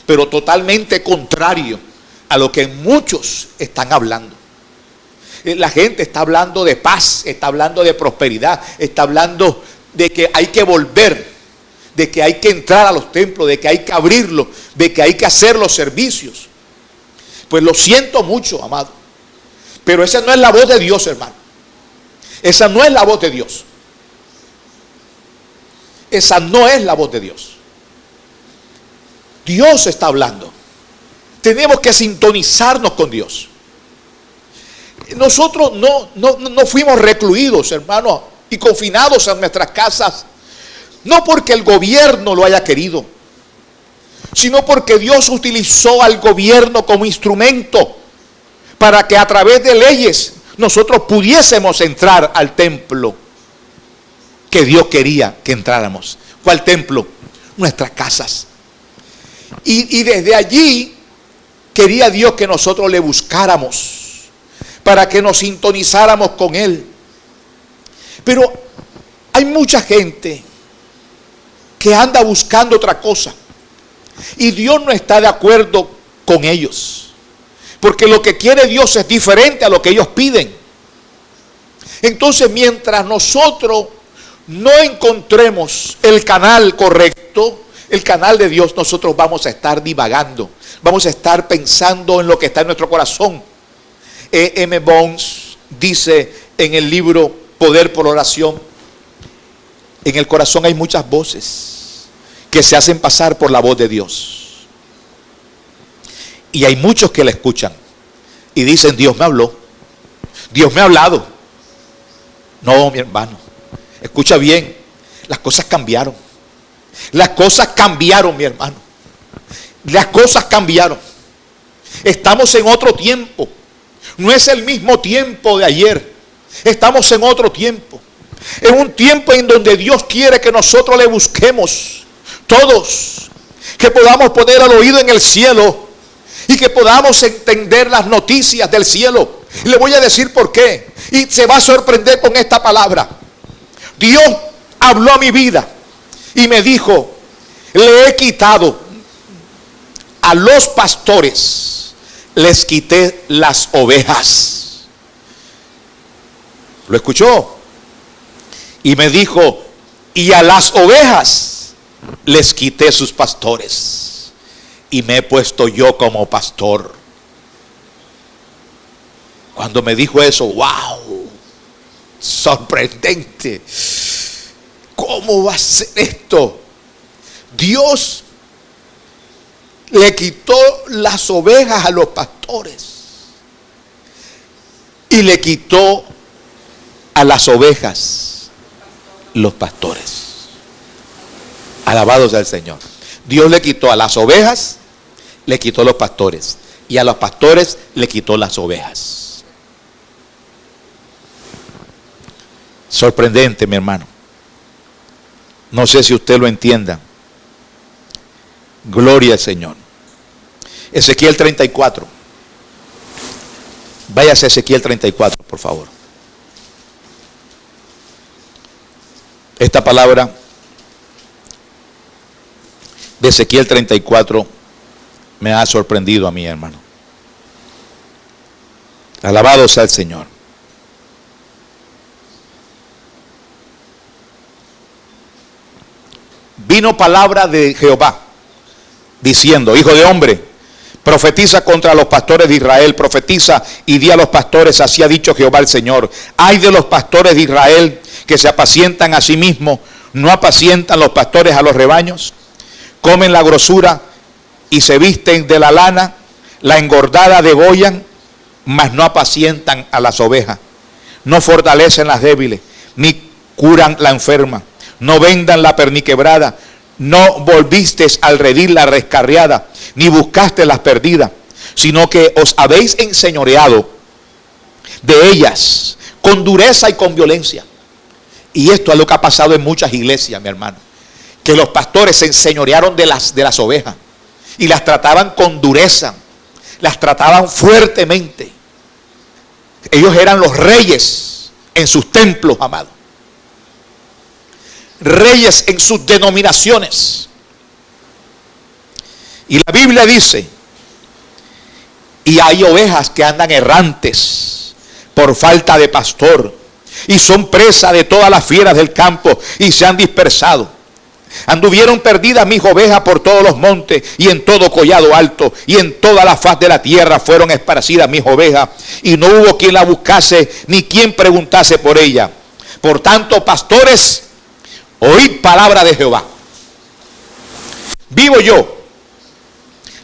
pero totalmente contrario a lo que muchos están hablando. La gente está hablando de paz, está hablando de prosperidad, está hablando de que hay que volver, de que hay que entrar a los templos, de que hay que abrirlos, de que hay que hacer los servicios. Pues lo siento mucho, amado. Pero esa no es la voz de Dios, hermano. Esa no es la voz de Dios. Esa no es la voz de Dios. Dios está hablando. Tenemos que sintonizarnos con Dios. Nosotros no fuimos recluidos, hermano, y confinados en nuestras casas, no porque el gobierno lo haya querido, sino porque Dios utilizó al gobierno como instrumento para que a través de leyes nosotros pudiésemos entrar al templo que Dios quería que entráramos. ¿Cuál templo? Nuestras casas. Y desde allí quería Dios que nosotros le buscáramos, para que nos sintonizáramos con Él. Pero hay mucha gente que anda buscando otra cosa, y Dios no está de acuerdo con ellos, porque lo que quiere Dios es diferente a lo que ellos piden. Entonces, mientras nosotros no encontremos el canal correcto, el canal de Dios, nosotros vamos a estar divagando, vamos a estar pensando en lo que está en nuestro corazón. M. Bones dice en el libro Poder por Oración: en el corazón hay muchas voces que se hacen pasar por la voz de Dios, y hay muchos que la escuchan y dicen: Dios me habló, Dios me ha hablado. No, mi hermano, escucha bien, las cosas cambiaron. Las cosas cambiaron, mi hermano. Las cosas cambiaron. Estamos en otro tiempo. No es el mismo tiempo de ayer. Estamos en otro tiempo. En un tiempo en donde Dios quiere que nosotros le busquemos todos, que podamos poner al oído en el cielo y que podamos entender las noticias del cielo. Y le voy a decir por qué, y se va a sorprender con esta palabra. Dios habló a mi vida y me dijo: le he quitado a los pastores, les quité las ovejas. ¿Lo escuchó? Y me dijo: y a las ovejas les quité sus pastores, y me he puesto yo como pastor. Cuando me dijo eso, wow, sorprendente. ¿Cómo va a ser esto? Dios le quitó las ovejas a los pastores y le quitó a las ovejas los pastores. Alabado sea el Señor. Dios le quitó a las ovejas, le quitó los pastores, y a los pastores le quitó las ovejas. Sorprendente, mi hermano. No sé si usted lo entienda. Gloria al Señor. Ezequiel 34. Váyase a Ezequiel 34, por favor. Esta palabra de Ezequiel 34 me ha sorprendido a mí, hermano. Alabado sea el Señor. Vino palabra de Jehová diciendo: hijo de hombre, profetiza contra los pastores de Israel, profetiza y di a los pastores: así ha dicho Jehová el Señor. Ay de los pastores de Israel que se apacientan a sí mismos, ¿no apacientan los pastores a los rebaños? Comen la grosura y se visten de la lana, la engordada degollan, mas no apacientan a las ovejas. No fortalecen las débiles, ni curan la enferma. No vendan la perniquebrada, no volvisteis al redil la rescarriada, ni buscaste las perdidas, sino que os habéis enseñoreado de ellas con dureza y con violencia. Y esto es lo que ha pasado en muchas iglesias, mi hermano, que los pastores se enseñorearon de las ovejas y las trataban con dureza, las trataban fuertemente. Ellos eran los reyes en sus templos, amados, reyes en sus denominaciones. Y la Biblia dice: y hay ovejas que andan errantes por falta de pastor, y son presa de todas las fieras del campo, y se han dispersado. Anduvieron perdidas mis ovejas por todos los montes y en todo collado alto, y en toda la faz de la tierra fueron esparcidas mis ovejas, y no hubo quien la buscase ni quien preguntase por ella. Por tanto, pastores, oíd palabra de Jehová. Vivo yo,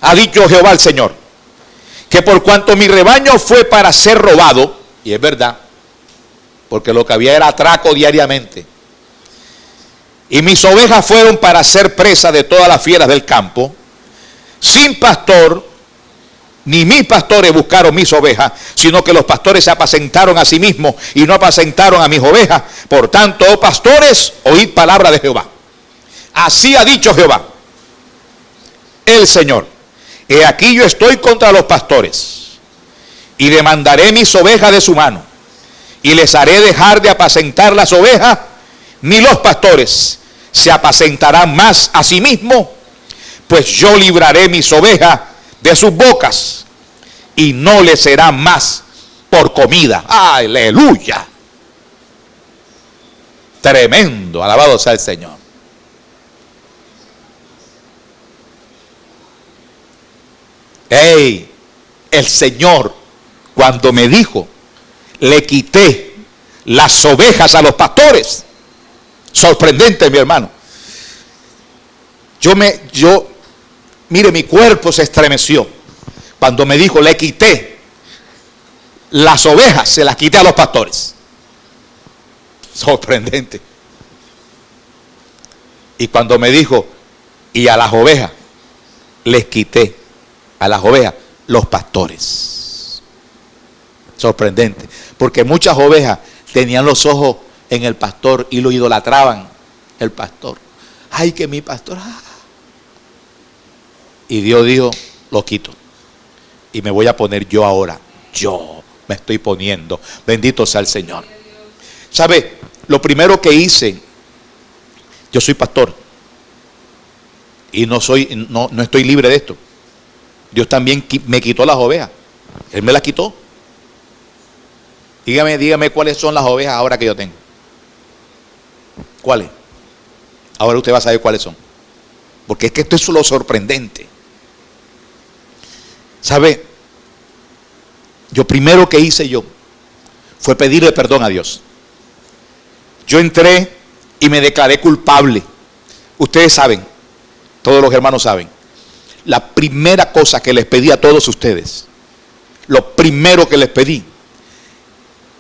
ha dicho Jehová el Señor, que por cuanto mi rebaño fue para ser robado, y es verdad, porque lo que había era atraco diariamente, y mis ovejas fueron para ser presa de todas las fieras del campo, sin pastor, ni mis pastores buscaron mis ovejas, sino que los pastores se apacentaron a sí mismos y no apacentaron a mis ovejas. Por tanto, oh pastores, oíd palabra de Jehová. Así ha dicho Jehová, el Señor. He aquí yo estoy contra los pastores, y demandaré mis ovejas de su mano, y les haré dejar de apacentar las ovejas, ni los pastores se apacentarán más a sí mismos, pues yo libraré mis ovejas de sus bocas, y no les serán más por comida. ¡Aleluya! Tremendo, alabado sea el Señor. ¡Ey! El Señor, cuando me dijo, le quité las ovejas a los pastores. Sorprendente, mi hermano. Mire, mi cuerpo se estremeció cuando me dijo, le quité las ovejas, se las quité a los pastores. Sorprendente. Y cuando me dijo, y a las ovejas, les quité a las ovejas los pastores. Sorprendente, porque muchas ovejas tenían los ojos en el pastor y lo idolatraban, el pastor. Ay, que mi pastor. Y Dios dijo, lo quito. Y me voy a poner yo ahora. Yo me estoy poniendo. Bendito sea el Señor. ¿Sabe? Lo primero que hice, yo soy pastor. Y no estoy libre de esto. Dios también me quitó las ovejas. Él me las quitó. Dígame cuáles son las ovejas ahora que yo tengo. ¿Cuáles? Ahora usted va a saber cuáles son. Porque es que esto es lo sorprendente. ¿Sabe? Yo primero que hice fue pedirle perdón a Dios. Yo entré y me declaré culpable. Ustedes saben, todos los hermanos saben, la primera cosa que les pedí a todos ustedes, lo primero que les pedí,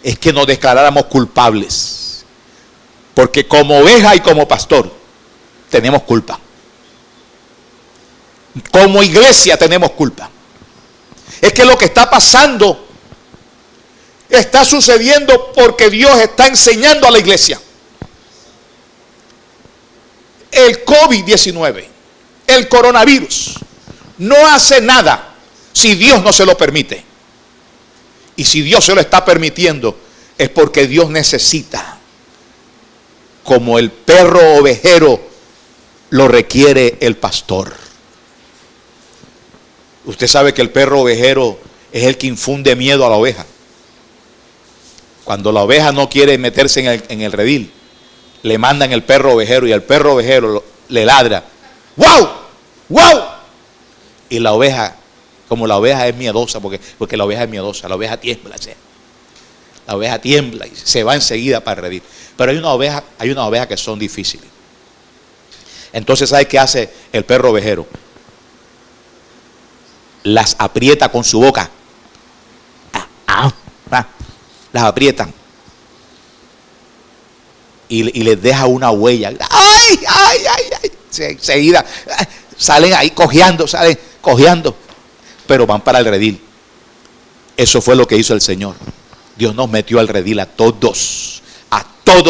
es que nos declaráramos culpables. Porque como oveja y como pastor, tenemos culpa. Como iglesia tenemos culpa. Es que lo que está pasando está sucediendo porque Dios está enseñando a la iglesia. El COVID-19, el coronavirus, no hace nada si Dios no se lo permite. Y si Dios se lo está permitiendo, es porque Dios necesita, como el perro ovejero lo requiere el pastor. Usted sabe que el perro ovejero es el que infunde miedo a la oveja. Cuando la oveja no quiere meterse en el redil, le mandan el perro ovejero y el perro ovejero le ladra. ¡Wow! ¡Wow! Y la oveja, como la oveja es miedosa, porque la oveja es miedosa, la oveja tiembla. La oveja tiembla y se va enseguida para el redil. Pero hay una oveja que son difíciles. Entonces, ¿sabe qué hace el perro ovejero? Las aprieta con su boca. Las aprietan. Y les deja una huella. ¡Ay, ay, ay, ay! Enseguida salen ahí cojeando, pero van para el redil. Eso fue lo que hizo el Señor. Dios nos metió al redil a todos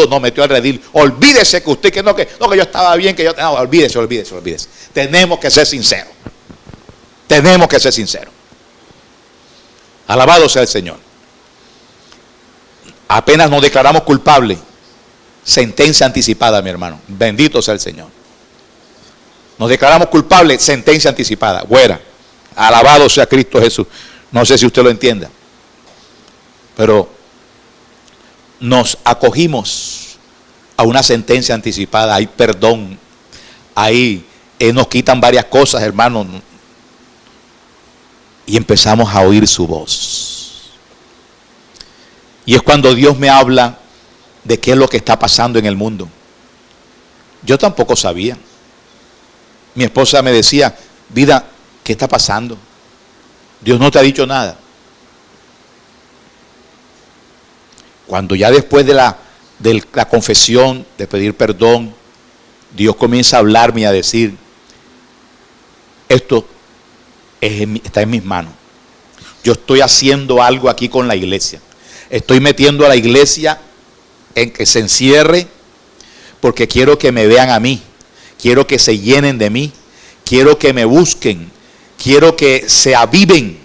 nos metió al redil. Olvídese que usted, que yo estaba bien, olvídese. Tenemos que ser sinceros. Alabado sea el Señor. Apenas nos declaramos culpables, sentencia anticipada, mi hermano. Bendito sea el Señor. Nos declaramos culpables, sentencia anticipada. Fuera. Alabado sea Cristo Jesús. No sé si usted lo entienda, pero nos acogimos a una sentencia anticipada. Hay perdón. Ahí nos quitan varias cosas, hermano. Y empezamos a oír su voz. Y es cuando Dios me habla de qué es lo que está pasando en el mundo. Yo tampoco sabía. Mi esposa me decía, vida, ¿qué está pasando? Dios no te ha dicho nada. Cuando ya después de la confesión, de pedir perdón, Dios comienza a hablarme y a decir, esto está en mis manos. Yo estoy haciendo algo aquí con la iglesia. Estoy metiendo a la iglesia en que se encierre porque quiero que me vean a mí. quiero que se llenen de mí, quiero que me busquen, quiero que se aviven,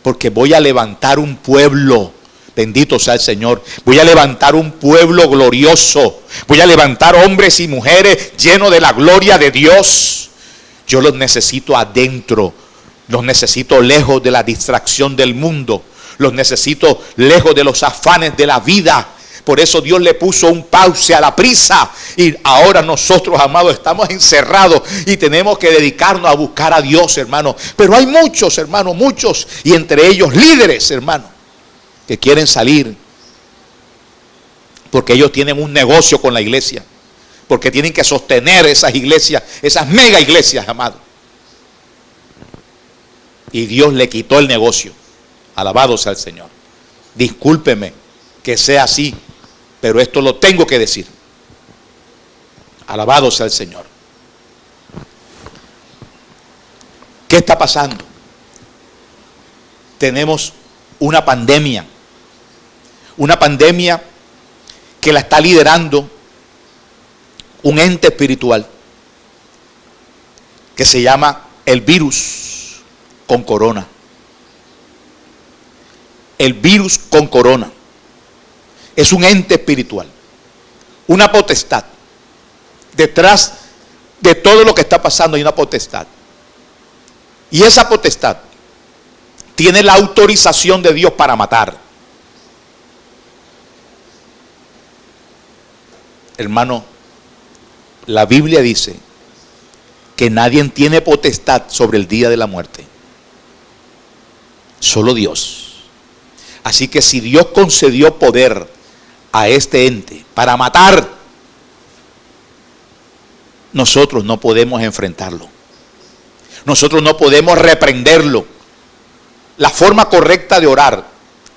porque voy a levantar un pueblo. Bendito sea el Señor. Voy a levantar un pueblo glorioso. Voy a levantar hombres y mujeres llenos de la gloria de Dios. Yo los necesito adentro. Los necesito lejos de la distracción del mundo. Los necesito lejos de los afanes de la vida. Por eso Dios le puso un pause a la prisa. Y ahora nosotros, amados, estamos encerrados y tenemos que dedicarnos a buscar a Dios, hermano. Pero hay muchos, hermano, muchos. Y entre ellos líderes, hermano, que quieren salir porque ellos tienen un negocio con la iglesia, porque tienen que sostener esas iglesias, esas mega iglesias, amado. Y Dios le quitó el negocio. Alabado sea el Señor. Discúlpeme que sea así, pero esto lo tengo que decir. Alabado sea el Señor. ¿Qué está pasando? Tenemos una pandemia que la está liderando un ente espiritual que se llama el virus con corona. El virus con corona es un ente espiritual, una potestad. Detrás de todo lo que está pasando hay una potestad. Y esa potestad tiene la autorización de Dios para matar. Hermano, la Biblia dice que nadie tiene potestad sobre el día de la muerte. Solo Dios. Así que si Dios concedió poder a este ente para matar, nosotros no podemos enfrentarlo. Nosotros no podemos reprenderlo. La forma correcta de orar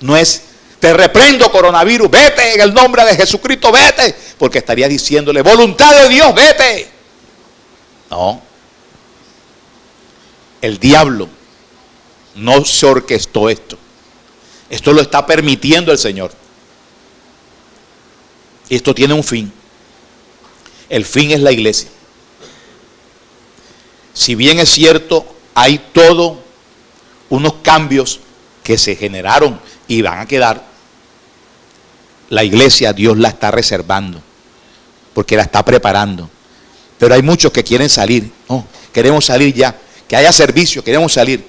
no es: te reprendo, coronavirus, vete en el nombre de Jesucristo, vete, porque estaría diciéndole: voluntad de Dios, vete. No. El diablo no se orquestó esto. Esto lo está permitiendo el Señor. Y esto tiene un fin. El fin es la iglesia. Si bien es cierto, hay todos unos cambios que se generaron y van a quedar, la iglesia Dios la está reservando, porque la está preparando. Pero hay muchos que quieren salir. No, queremos salir ya, que haya servicio, queremos salir.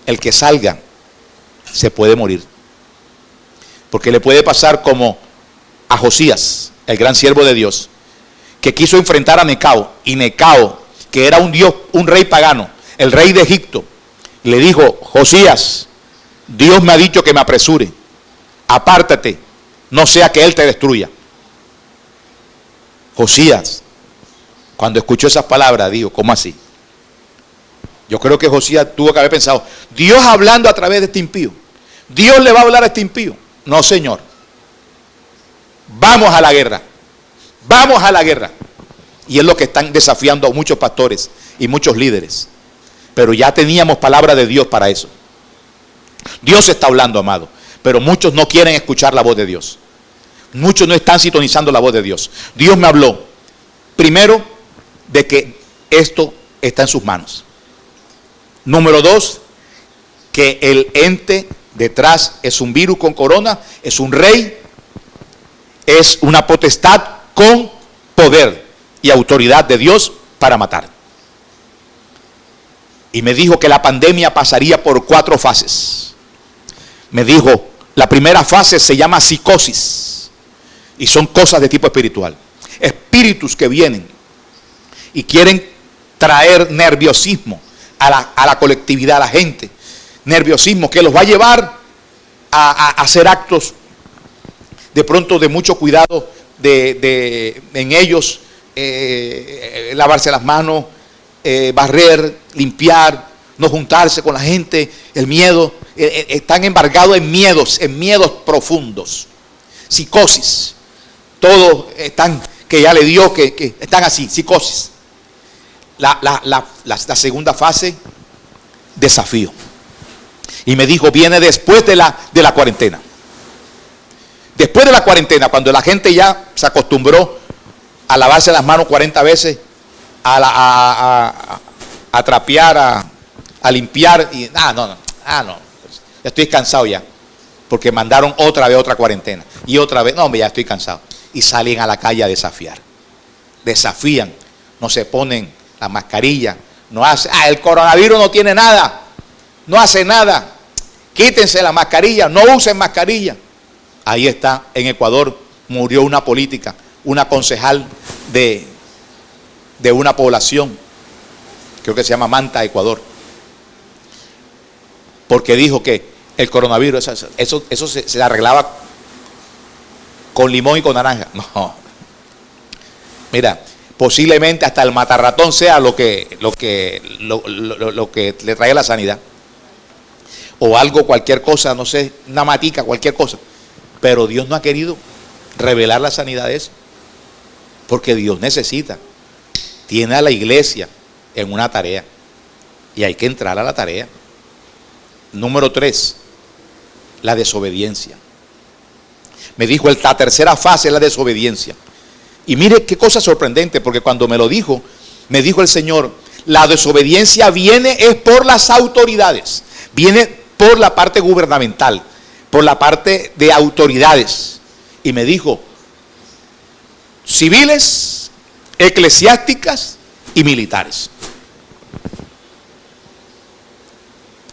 El que salga se puede morir, porque le puede pasar como a Josías, el gran siervo de Dios, que quiso enfrentar a Necao, y Necao, que era un dios, un rey pagano, el rey de Egipto, le dijo: Josías, Dios me ha dicho que me apresure, apártate, no sea que Él te destruya. Josías, cuando escuchó esas palabras, dijo: ¿cómo así? Yo creo que Josías tuvo que haber pensado: Dios hablando a través de este impío, Dios le va a hablar a este impío. No, Señor, vamos a la guerra, vamos a la guerra. Y es lo que están desafiando a muchos pastores y muchos líderes. Pero ya teníamos palabra de Dios para eso. Dios está hablando, amado, pero muchos no quieren escuchar la voz de Dios. Muchos no están sintonizando la voz de Dios. Dios me habló, primero, de que esto está en sus manos. Número 2, que el ente detrás es un virus con corona, es un rey, es una potestad con poder y autoridad de Dios para matar. Y me dijo que la pandemia pasaría por 4 fases. Me dijo: la primera fase se llama psicosis, y son cosas de tipo espiritual. Espíritus que vienen y quieren traer nerviosismo a la colectividad, a la gente. Nerviosismo que los va a llevar a hacer actos de pronto de mucho cuidado en ellos, lavarse las manos, barrer, limpiar, no juntarse con la gente, el miedo. Están embargados en miedos profundos. Psicosis. Todos están, que ya le dio, que están así, psicosis. La segunda fase, desafío. Y me dijo: viene después de la cuarentena. Después de la cuarentena, cuando la gente ya se acostumbró a lavarse las manos 40 veces, a trapear, a limpiar. Y no, estoy cansado ya. Porque mandaron otra vez otra cuarentena. Y otra vez, no hombre, ya estoy cansado. Y salen a la calle a desafiar. Desafían, no se ponen la mascarilla, no hace, el coronavirus no tiene nada, no hace nada. Quítense la mascarilla, no usen mascarilla. Ahí está, en Ecuador murió una política, una concejal de una población, creo que se llama Manta, Ecuador, porque dijo que el coronavirus, eso se arreglaba con limón y con naranja. No, mira, posiblemente hasta el matarratón sea lo que le trae la sanidad. O algo, cualquier cosa, no sé, una matica, cualquier cosa. Pero Dios no ha querido revelar la sanidad de eso. Porque Dios necesita. Tiene a la iglesia en una tarea. Y hay que entrar a la tarea. Número 3, la desobediencia. Me dijo, la tercera fase es la desobediencia. Y mire qué cosa sorprendente, porque cuando me lo dijo, me dijo el Señor, la desobediencia viene es por las autoridades. Viene por la parte gubernamental, por la parte de autoridades. Y me dijo, civiles, eclesiásticas y militares.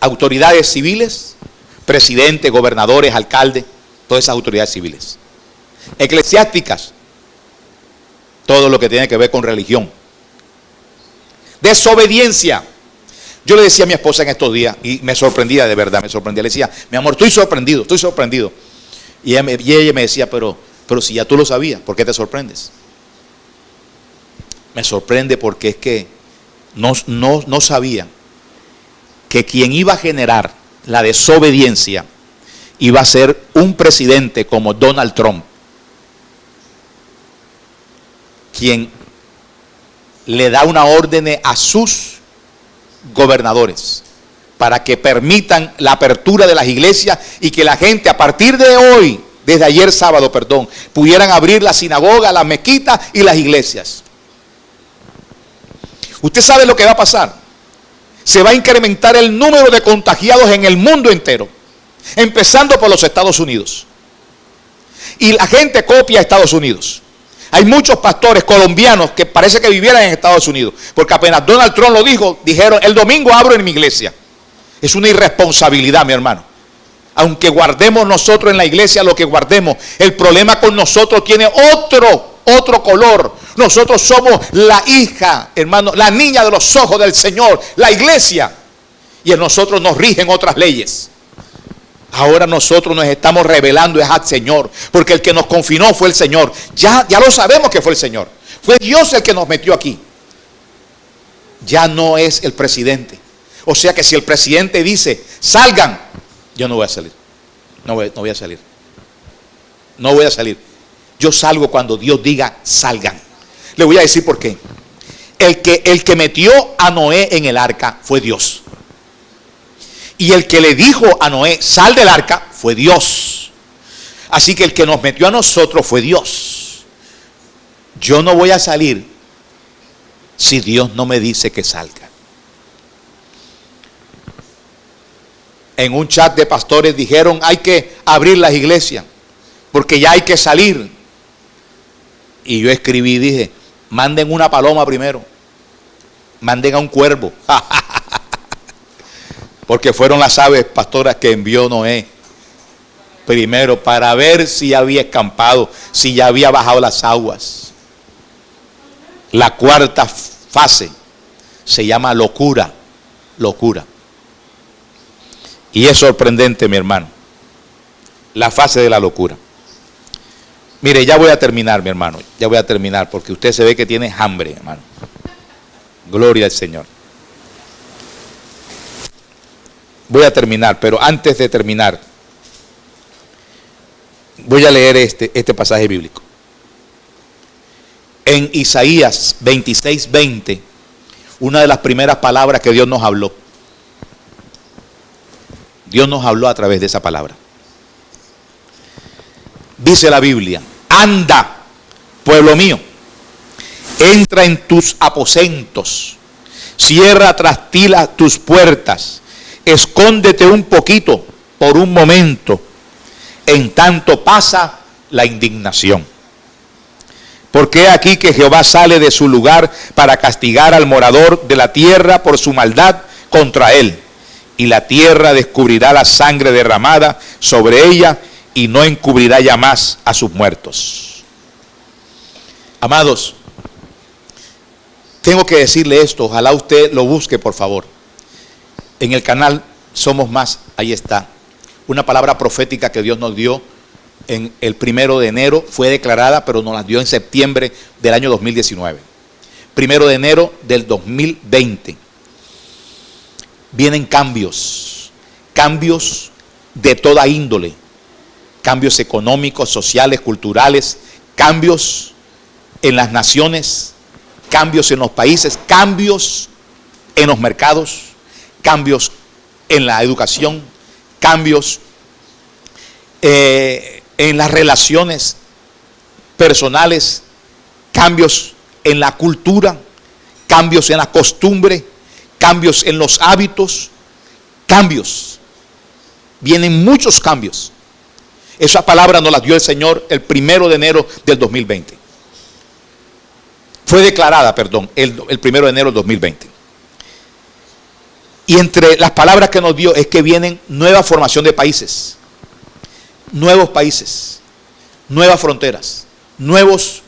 Autoridades civiles, presidentes, gobernadores, alcaldes, todas esas autoridades civiles. Eclesiásticas, todo lo que tiene que ver con religión. Desobediencia. Yo le decía a mi esposa en estos días, y me sorprendía de verdad, me sorprendía. Le decía, mi amor, estoy sorprendido. Y ella me decía, pero si ya tú lo sabías, ¿por qué te sorprendes? Me sorprende porque es que no sabía que quien iba a generar la desobediencia iba a ser un presidente como Donald Trump, quien le da una orden a sus gobernadores para que permitan la apertura de las iglesias y que la gente a partir de hoy, desde ayer sábado, pudieran abrir la sinagoga, las mezquitas y las iglesias. Usted sabe lo que va a pasar. Se va a incrementar el número de contagiados en el mundo entero, empezando por los Estados Unidos. Y la gente copia a Estados Unidos. Hay muchos pastores colombianos que parece que vivieran en Estados Unidos, porque apenas Donald Trump lo dijo, dijeron, el domingo abro en mi iglesia. Es una irresponsabilidad, mi hermano. Aunque guardemos nosotros en la iglesia lo que guardemos, el problema con nosotros tiene otro color. Nosotros somos la hija, hermano, la niña de los ojos del Señor, la iglesia. Y en nosotros nos rigen otras leyes. Ahora nosotros nos estamos revelando es al Señor, porque el que nos confinó fue el Señor. Ya lo sabemos que fue el Señor. Fue Dios el que nos metió aquí. Ya no es el presidente. O sea que si el presidente dice, salgan, yo no voy a salir. No voy a salir. No voy a salir. Yo salgo cuando Dios diga, salgan. Le voy a decir por qué. El que metió a Noé en el arca fue Dios. Y el que le dijo a Noé, sal del arca, fue Dios. Así que el que nos metió a nosotros fue Dios. Yo no voy a salir si Dios no me dice que salga. En un chat de pastores dijeron, hay que abrir las iglesias, porque ya hay que salir. Y yo escribí y dije, manden una paloma primero. Manden a un cuervo. Porque fueron las aves pastoras que envió Noé primero para ver si ya había escampado, si ya había bajado las aguas. La cuarta fase se llama locura. Locura. Y es sorprendente, mi hermano, la fase de la locura. Mire, ya voy a terminar, mi hermano. Ya voy a terminar porque usted se ve que tiene hambre, hermano. Gloria al Señor. Voy a terminar, pero antes de terminar, voy a leer este pasaje bíblico. En Isaías 26:20, una de las primeras palabras que Dios nos habló. Dios nos habló a través de esa palabra. Dice la Biblia, anda, pueblo mío, Entra en tus aposentos, cierra tras ti tus puertas, escóndete un poquito por un momento, en tanto pasa la indignación. Porque he aquí que Jehová sale de su lugar para castigar al morador de la tierra por su maldad contra él. Y la tierra descubrirá la sangre derramada sobre ella y no encubrirá ya más a sus muertos. Amados, tengo que decirle esto, ojalá usted lo busque por favor. En el canal Somos Más, ahí está. Una palabra profética que Dios nos dio en el 1 de enero, fue declarada, pero nos la dio en septiembre del año 2019. 1 de enero del 2020. Vienen cambios de toda índole. Cambios económicos, sociales, culturales, cambios en las naciones, cambios en los países, cambios en los mercados, cambios en la educación, cambios en las relaciones personales, cambios en la cultura, cambios en la costumbre, cambios en los hábitos, cambios. Vienen muchos cambios. Esa palabra nos la dio el Señor el 1 de enero del 2020. Fue declarada, perdón, el 1 de enero del 2020. Y entre las palabras que nos dio es que vienen nueva formación de países, nuevos países, nuevas fronteras, nuevos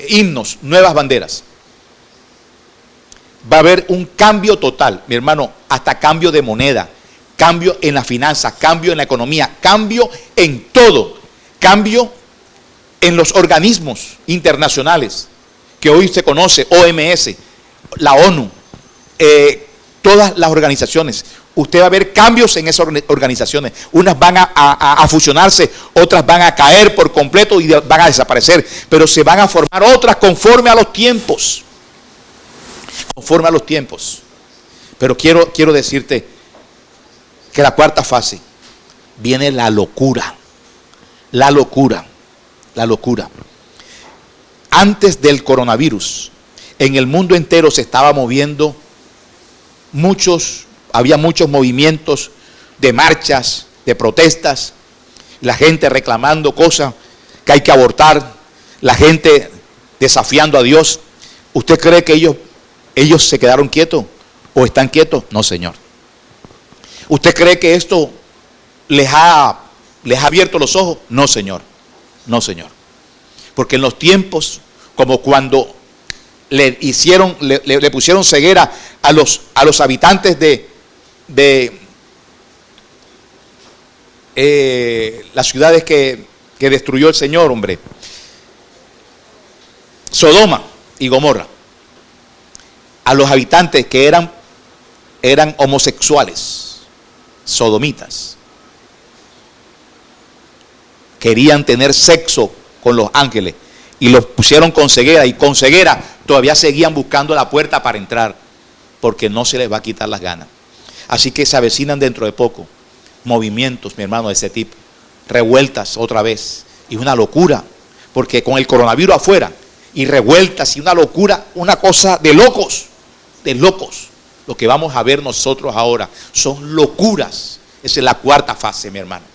himnos, nuevas banderas. Va a haber un cambio total, mi hermano, hasta cambio de moneda, cambio en la finanza, cambio en la economía, cambio en todo, cambio en los organismos internacionales que hoy se conoce, OMS, la ONU, todas las organizaciones. Usted va a ver cambios en esas organizaciones. Unas van a fusionarse, otras van a caer por completo y van a desaparecer. Pero se van a formar otras conforme a los tiempos. Conforme a los tiempos. Pero quiero decirte que la cuarta fase viene la locura. La locura. La locura. Antes del coronavirus, en el mundo entero se estaba moviendo había muchos movimientos de marchas, de protestas, la gente reclamando cosas que hay que abortar, la gente desafiando a Dios. ¿Usted cree que ellos se quedaron quietos o están quietos? No, señor. ¿Usted cree que esto les ha abierto los ojos? No, señor. No, señor. Porque en los tiempos, como cuando le pusieron ceguera a los habitantes de las ciudades que destruyó el Señor, hombre, Sodoma y Gomorra, a los habitantes que eran homosexuales, sodomitas, querían tener sexo con los ángeles y los pusieron con ceguera, y con ceguera todavía seguían buscando la puerta para entrar, porque no se les va a quitar las ganas. Así que se avecinan dentro de poco movimientos, mi hermano, de ese tipo, revueltas otra vez, y una locura, porque con el coronavirus afuera, y revueltas y una locura, una cosa de locos, de locos. Lo que vamos a ver nosotros ahora son locuras. Esa es la cuarta fase, mi hermano.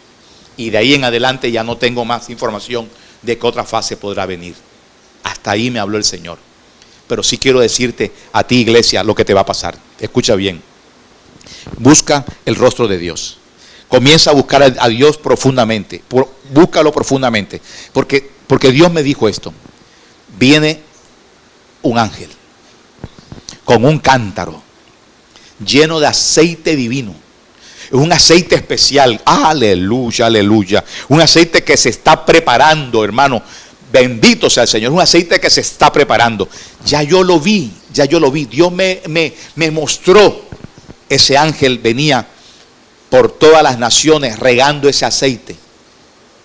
Y de ahí en adelante ya no tengo más información de qué otra fase podrá venir. Hasta ahí me habló el Señor. Pero sí quiero decirte a ti, iglesia, lo que te va a pasar. Escucha bien. Busca el rostro de Dios. Comienza a buscar a Dios profundamente. Búscalo profundamente. Porque Dios me dijo esto. Viene un ángel con un cántaro lleno de aceite divino. Es un aceite especial. Aleluya, aleluya. Un aceite que se está preparando, hermano. Bendito sea el Señor. Un aceite que se está preparando. Ya yo lo vi, ya yo lo vi. Dios me mostró. Ese ángel venía por todas las naciones regando ese aceite.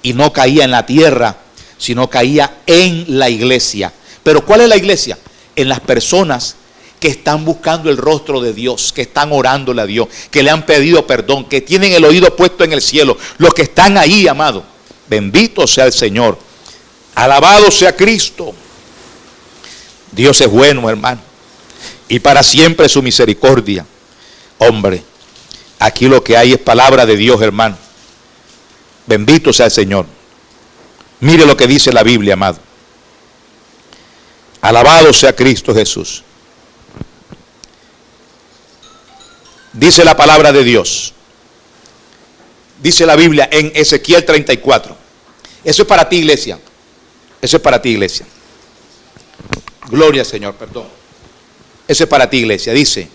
Y no caía en la tierra, sino caía en la iglesia. ¿Pero cuál es la iglesia? En las personas que están buscando el rostro de Dios, que están orándole a Dios, que le han pedido perdón, que tienen el oído puesto en el cielo. Los que están ahí, amado. Bendito sea el Señor. Alabado sea Cristo. Dios es bueno, hermano, y para siempre su misericordia. Hombre, aquí lo que hay es palabra de Dios, hermano. Bendito sea el Señor. Mire lo que dice la Biblia, amado. Alabado sea Cristo Jesús. Dice la palabra de Dios. Dice la Biblia en Ezequiel 34. Eso es para ti, iglesia. Eso es para ti, iglesia. Gloria al Señor, perdón. Eso es para ti, iglesia. Dice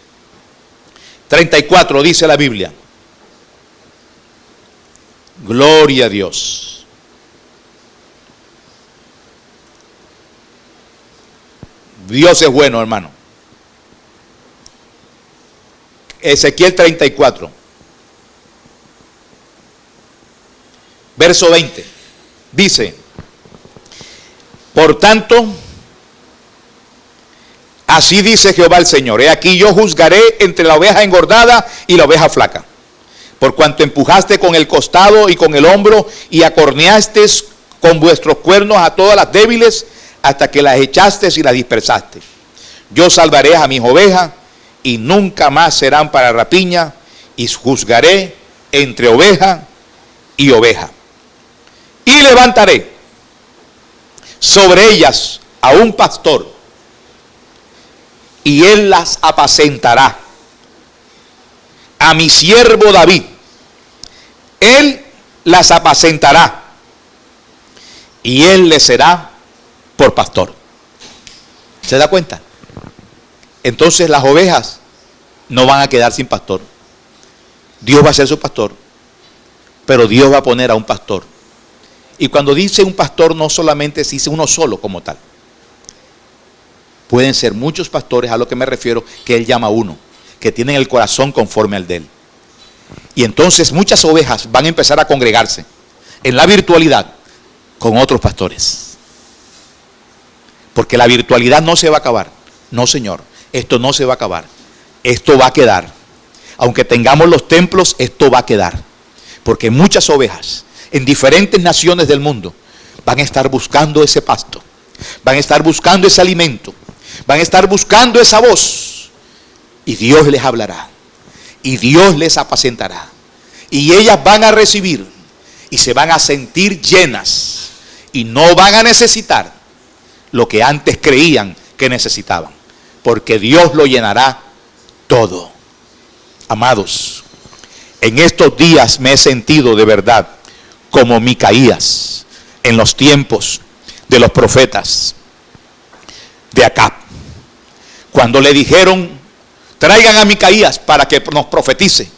34, dice la Biblia. Gloria a Dios. Dios es bueno, hermano. Ezequiel 34. Verso 20. Dice: por tanto, así dice Jehová el Señor: he aquí yo juzgaré entre la oveja engordada y la oveja flaca, por cuanto empujaste con el costado y con el hombro y acorneaste con vuestros cuernos a todas las débiles, hasta que las echaste y las dispersaste. Yo salvaré a mis ovejas y nunca más serán para rapiña, y juzgaré entre oveja y oveja. Y levantaré sobre ellas a un pastor, y él las apacentará. A mi siervo David, él las apacentará, y él les será por pastor. ¿Se da cuenta? Entonces las ovejas no van a quedar sin pastor. Dios va a ser su pastor, pero Dios va a poner a un pastor. Y cuando dice un pastor, no solamente se dice uno solo como tal. Pueden ser muchos pastores, a lo que me refiero, que él llama uno, que tienen el corazón conforme al de él. Y entonces muchas ovejas van a empezar a congregarse en la virtualidad con otros pastores. Porque la virtualidad no se va a acabar. No, señor, esto no se va a acabar. Esto va a quedar. Aunque tengamos los templos, esto va a quedar. Porque muchas ovejas en diferentes naciones del mundo van a estar buscando ese pasto, van a estar buscando ese alimento, van a estar buscando esa voz, y Dios les hablará, y Dios les apacentará, y ellas van a recibir y se van a sentir llenas, y no van a necesitar lo que antes creían que necesitaban, porque Dios lo llenará todo. Amados, en estos días me he sentido de verdad como Micaías en los tiempos de los profetas de Acab, cuando le dijeron: traigan a Micaías para que nos profetice.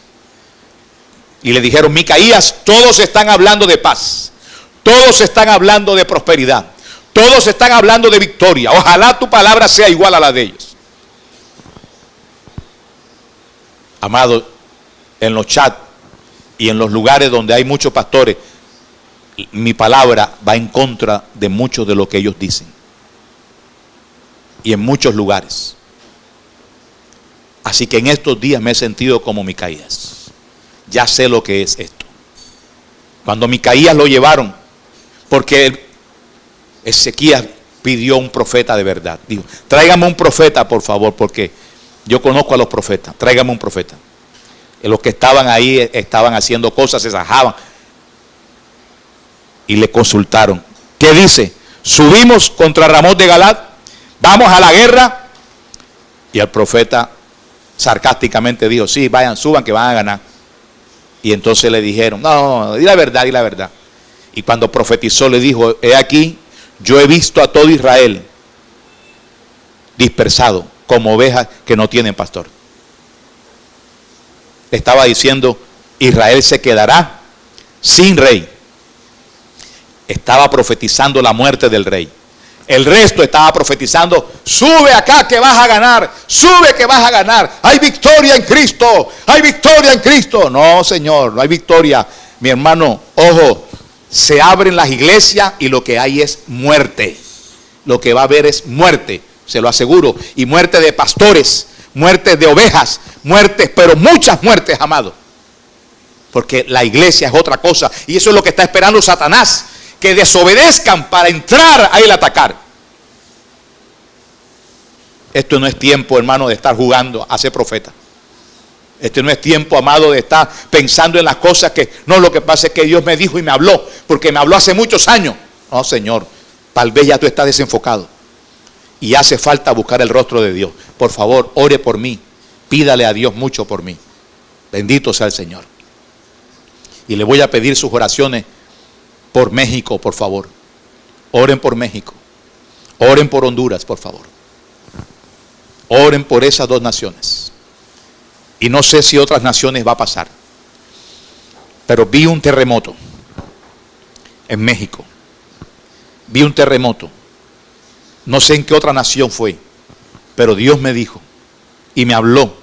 Y le dijeron: Micaías, todos están hablando de paz, todos están hablando de prosperidad, todos están hablando de victoria, ojalá tu palabra sea igual a la de ellos. Amado, en los chats y en los lugares donde hay muchos pastores, mi palabra va en contra de mucho de lo que ellos dicen. Y en muchos lugares. Así que en estos días me he sentido como Micaías. Ya sé lo que es esto. Cuando Micaías lo llevaron, porque Ezequías pidió un profeta de verdad. Dijo: tráigame un profeta, por favor, porque yo conozco a los profetas. Tráigame un profeta. Y los que estaban ahí estaban haciendo cosas, se sajaban. Y le consultaron: ¿qué dice? Subimos contra Ramón de Galad, vamos a la guerra. Y el profeta sarcásticamente dijo: sí, vayan, suban, que van a ganar. Y entonces le dijeron: no, di la verdad, di la verdad. Y cuando profetizó le dijo: he aquí, yo he visto a todo Israel dispersado como ovejas que no tienen pastor. Estaba diciendo: Israel se quedará sin rey. Estaba profetizando la muerte del rey. El resto estaba profetizando: sube acá que vas a ganar, sube que vas a ganar, hay victoria en Cristo, hay victoria en Cristo. No, señor, no hay victoria. Mi hermano, ojo, se abren las iglesias y lo que hay es muerte. Lo que va a haber es muerte, se lo aseguro. Y muerte de pastores, muerte de ovejas, muertes, pero muchas muertes, amado. Porque la iglesia es otra cosa. Y eso es lo que está esperando Satanás, que desobedezcan para entrar a él a atacar. Esto no es tiempo, hermano, de estar jugando a ser profeta. Este no es tiempo, amado, de estar pensando en las cosas que... No, lo que pasa es que Dios me dijo y me habló, porque me habló hace muchos años. No, Señor, tal vez ya tú estás desenfocado. Y hace falta buscar el rostro de Dios. Por favor, ore por mí. Pídale a Dios mucho por mí. Bendito sea el Señor. Y le voy a pedir sus oraciones por México, por favor. Oren por México. Oren por Honduras, por favor. Oren por esas dos naciones. Y no sé si otras naciones va a pasar. Pero vi un terremoto en México. Vi un terremoto. No sé en qué otra nación fue. Pero Dios me dijo y me habló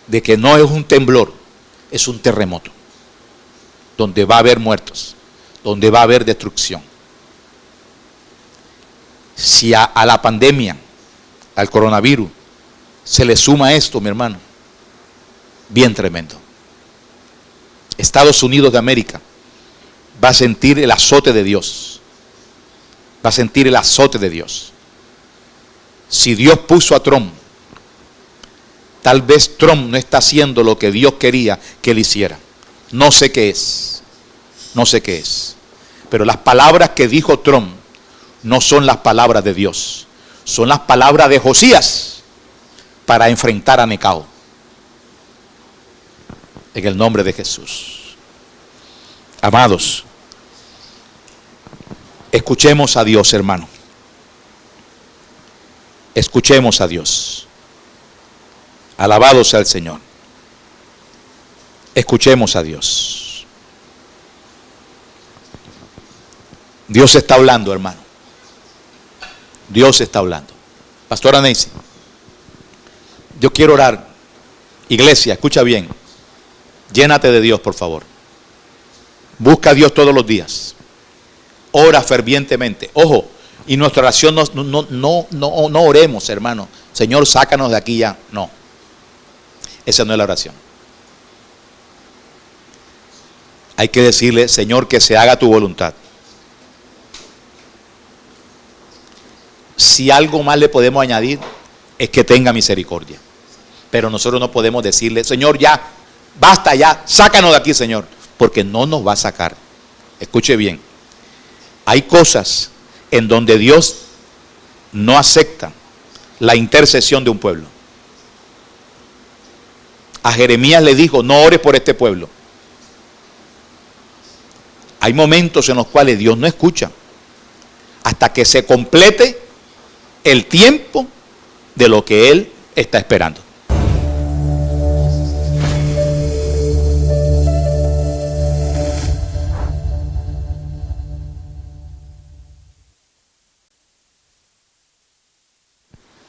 de que no es un temblor, es un terremoto. Donde va a haber muertos. Donde va a haber destrucción. Si a la pandemia, al coronavirus, se le suma esto, mi hermano, bien tremendo. Estados Unidos de América va a sentir el azote de Dios. Va a sentir el azote de Dios. Si Dios puso a Trump, tal vez Trump no está haciendo lo que Dios quería que él hiciera. No sé qué es. No sé qué es. Pero las palabras que dijo Trump no son las palabras de Dios. Son las palabras de Josías para enfrentar a Necao. En el nombre de Jesús. Amados, escuchemos a Dios, hermano. Escuchemos a Dios. Alabado sea el Señor. Escuchemos a Dios. Dios está hablando, hermano. Dios está hablando. Pastora Nancy, yo quiero orar. Iglesia, escucha bien. Llénate de Dios, por favor. Busca a Dios todos los días. Ora fervientemente. Ojo, y nuestra oración no oremos, hermano. Señor, sácanos de aquí ya. No. Esa no es la oración. Hay que decirle, Señor, que se haga tu voluntad. Si algo más le podemos añadir, es que tenga misericordia. Pero nosotros no podemos decirle, Señor, ya, basta ya, sácanos de aquí, Señor. Porque no nos va a sacar. Escuche bien. Hay cosas en donde Dios no acepta la intercesión de un pueblo. A Jeremías le dijo, no ores por este pueblo. Hay momentos en los cuales Dios no escucha hasta que se complete el tiempo de lo que Él está esperando.